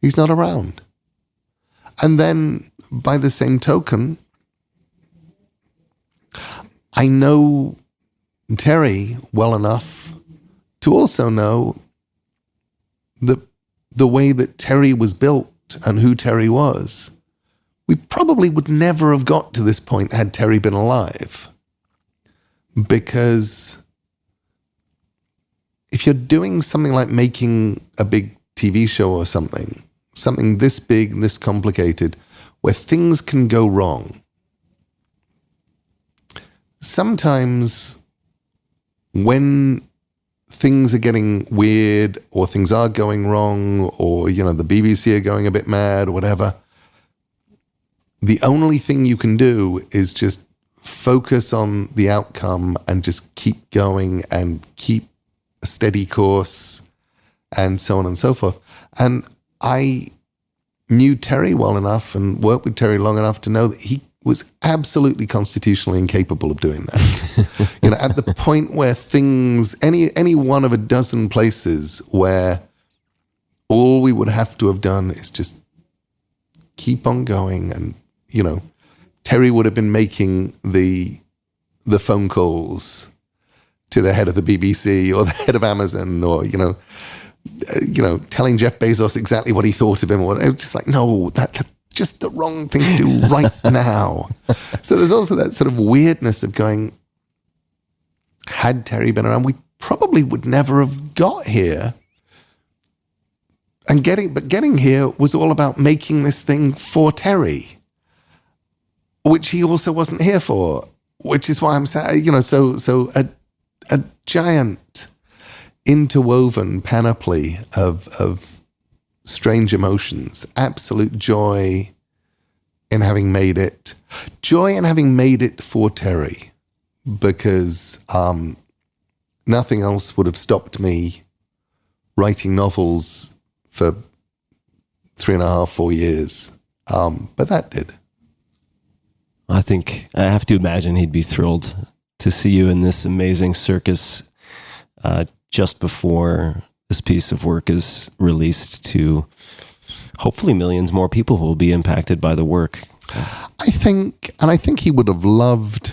he's not around. And then, by the same token, I know Terry well enough to also know that the way that Terry was built and who Terry was, we probably would never have got to this point had Terry been alive. Because if you're doing something like making a big TV show or something this big, this complicated, where things can go wrong, sometimes when things are getting weird, or things are going wrong, or, the BBC are going a bit mad or whatever, the only thing you can do is just focus on the outcome and just keep going and keep a steady course and so on and so forth. And I knew Terry well enough and worked with Terry long enough to know that he was absolutely constitutionally incapable of doing that. At the point where things, any one of a dozen places where all we would have to have done is just keep on going, and, Terry would have been making the phone calls to the head of the BBC or the head of Amazon, or, telling Jeff Bezos exactly what he thought of him. Or it was just like, no, that's just the wrong thing to do right now. So there's also that sort of weirdness of going, had Terry been around, we probably would never have got here. And getting here was all about making this thing for Terry, which he also wasn't here for, which is why I'm saying, so a giant interwoven panoply of strange emotions, absolute joy in having made it for Terry, because nothing else would have stopped me writing novels for 3.5, 4 years. But that did. I think I have to imagine he'd be thrilled to see you in this amazing circus just before this piece of work is released to hopefully millions more people who will be impacted by the work. I think he would have loved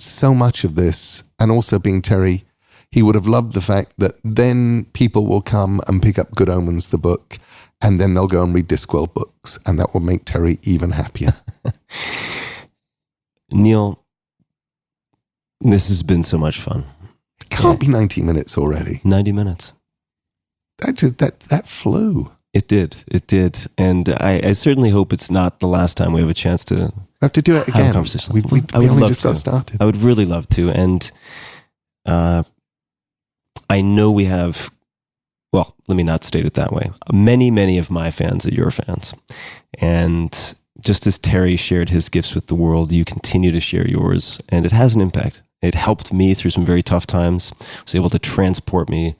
so much of this, and also being Terry, he would have loved the fact that then people will come and pick up Good Omens, the book, and then they'll go and read Discworld books, and that will make Terry even happier. Neil, this has been so much fun. It can't be 90 minutes already. 90 minutes. That flew. It did. And I certainly hope it's not the last time we have a chance to have to do it again. Have a conversation. We only just got started. I would really love to. And I know we have, well, let me not state it that way. Many, many of my fans are your fans. And just as Terry shared his gifts with the world, you continue to share yours. And it has an impact. It helped me through some very tough times. It was able to transport me,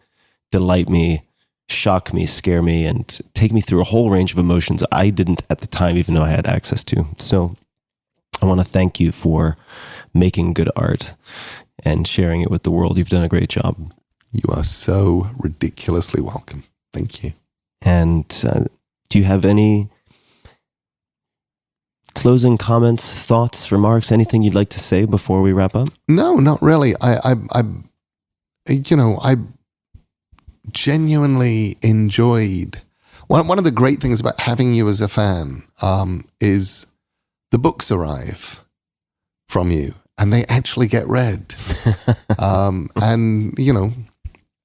delight me, shock me, scare me, and take me through a whole range of emotions I didn't at the time even know I had access to. So I want to thank you for making good art and sharing it with the world. You've done a great job. You are so ridiculously welcome. Thank you. And do you have any closing comments, thoughts, remarks, anything you'd like to say before we wrap up? No, not really. I genuinely enjoyed. One of the great things about having you as a fan is the books arrive from you and they actually get read.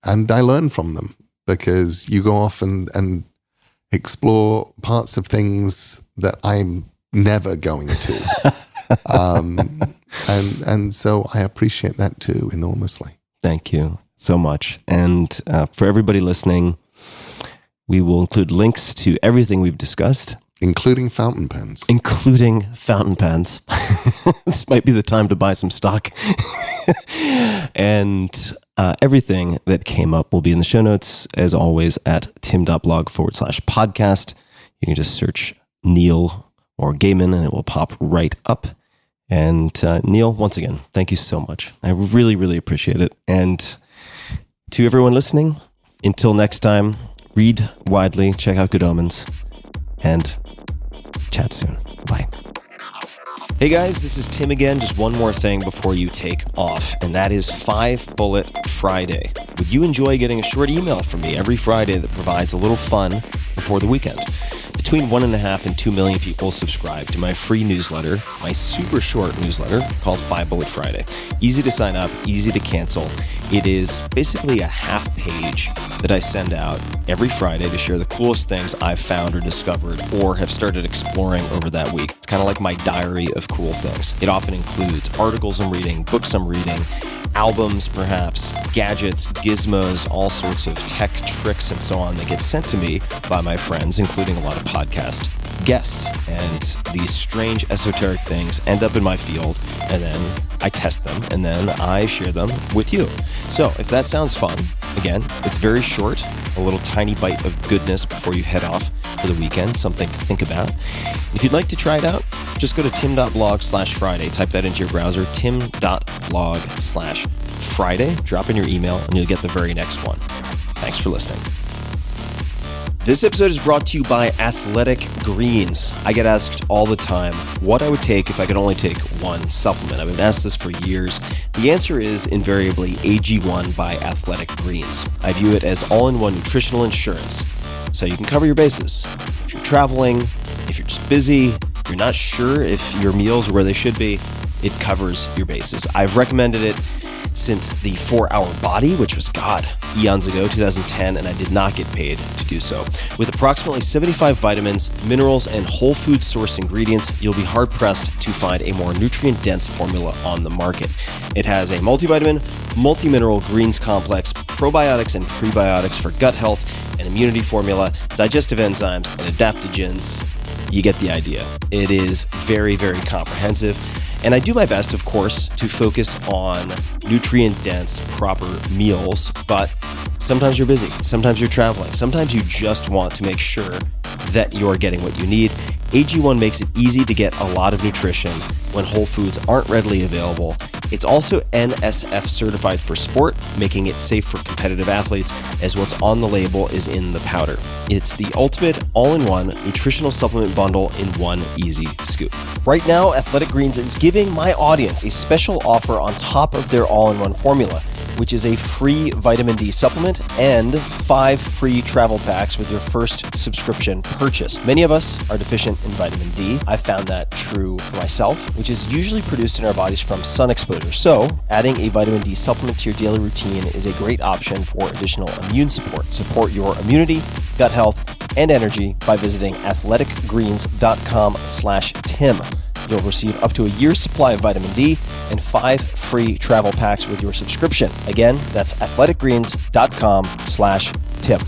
And I learn from them because you go off and explore parts of things that I'm never going to. And so I appreciate that too enormously. Thank you so much. And for everybody listening, we will include links to everything we've discussed. Including fountain pens. This might be the time to buy some stock. And everything that came up will be in the show notes, as always, at tim.blog/podcast. You can just search Neil or Gaiman and it will pop right up. And Neil, once again, thank you so much. I really, really appreciate it. And to everyone listening, until next time, read widely, check out Good Omens, and chat soon. Bye. Hey guys, this is Tim again. Just one more thing before you take off, and that is 5 Bullet Friday. Would you enjoy getting a short email from me every Friday that provides a little fun before the weekend? Between 1.5 and 2 million people subscribe to my free newsletter, my super short newsletter called 5 Bullet Friday. Easy to sign up, easy to cancel. It is basically a half page that I send out every Friday to share the coolest things I've found or discovered or have started exploring over that week. It's kind of like my diary of cool things. It often includes articles I'm reading, books I'm reading, albums perhaps, gadgets, gizmos, all sorts of tech tricks and so on that get sent to me by my friends, including a lot of podcast guests. And these strange esoteric things end up in my field, and then I test them, and then I share them with you. So if that sounds fun, again, it's very short, a little tiny bite of goodness before you head off for the weekend, something to think about. If you'd like to try it out, just go to tim.blog/Friday. Type that into your browser, tim.blog/Friday. Drop in your email and you'll get the very next one. Thanks for listening. This episode is brought to you by Athletic Greens. I get asked all the time what I would take if I could only take one supplement. I've been asked this for years. The answer is invariably AG1 by Athletic Greens. I view it as all-in-one nutritional insurance, so you can cover your bases. If you're traveling, if you're just busy, if you're not sure if your meals are where they should be, it covers your bases. I've recommended it since the 4-Hour Body, which was, eons ago, 2010, and I did not get paid to do so. With approximately 75 vitamins, minerals, and whole food source ingredients, you'll be hard-pressed to find a more nutrient-dense formula on the market. It has a multivitamin, multi-mineral greens complex, probiotics and prebiotics for gut health, an immunity formula, digestive enzymes, and adaptogens. You get the idea. It is very, very comprehensive. And I do my best, of course, to focus on nutrient-dense, proper meals, but sometimes you're busy, sometimes you're traveling, sometimes you just want to make sure that you're getting what you need. AG1 makes it easy to get a lot of nutrition when whole foods aren't readily available. It's also NSF certified for sport, making it safe for competitive athletes, as what's on the label is in the powder. It's the ultimate all-in-one nutritional supplement bundle in one easy scoop. Right now, Athletic Greens is giving my audience a special offer on top of their all-in-one formula, which is a free vitamin D supplement and 5 free travel packs with your first subscription purchase. Many of us are deficient in vitamin D. I found that true for myself, which is usually produced in our bodies from sun exposure. So, adding a vitamin D supplement to your daily routine is a great option for additional immune support. Support your immunity, gut health, and energy by visiting athleticgreens.com/Tim. You'll receive up to a year's supply of vitamin D and 5 free travel packs with your subscription. Again, that's athleticgreens.com/Tim.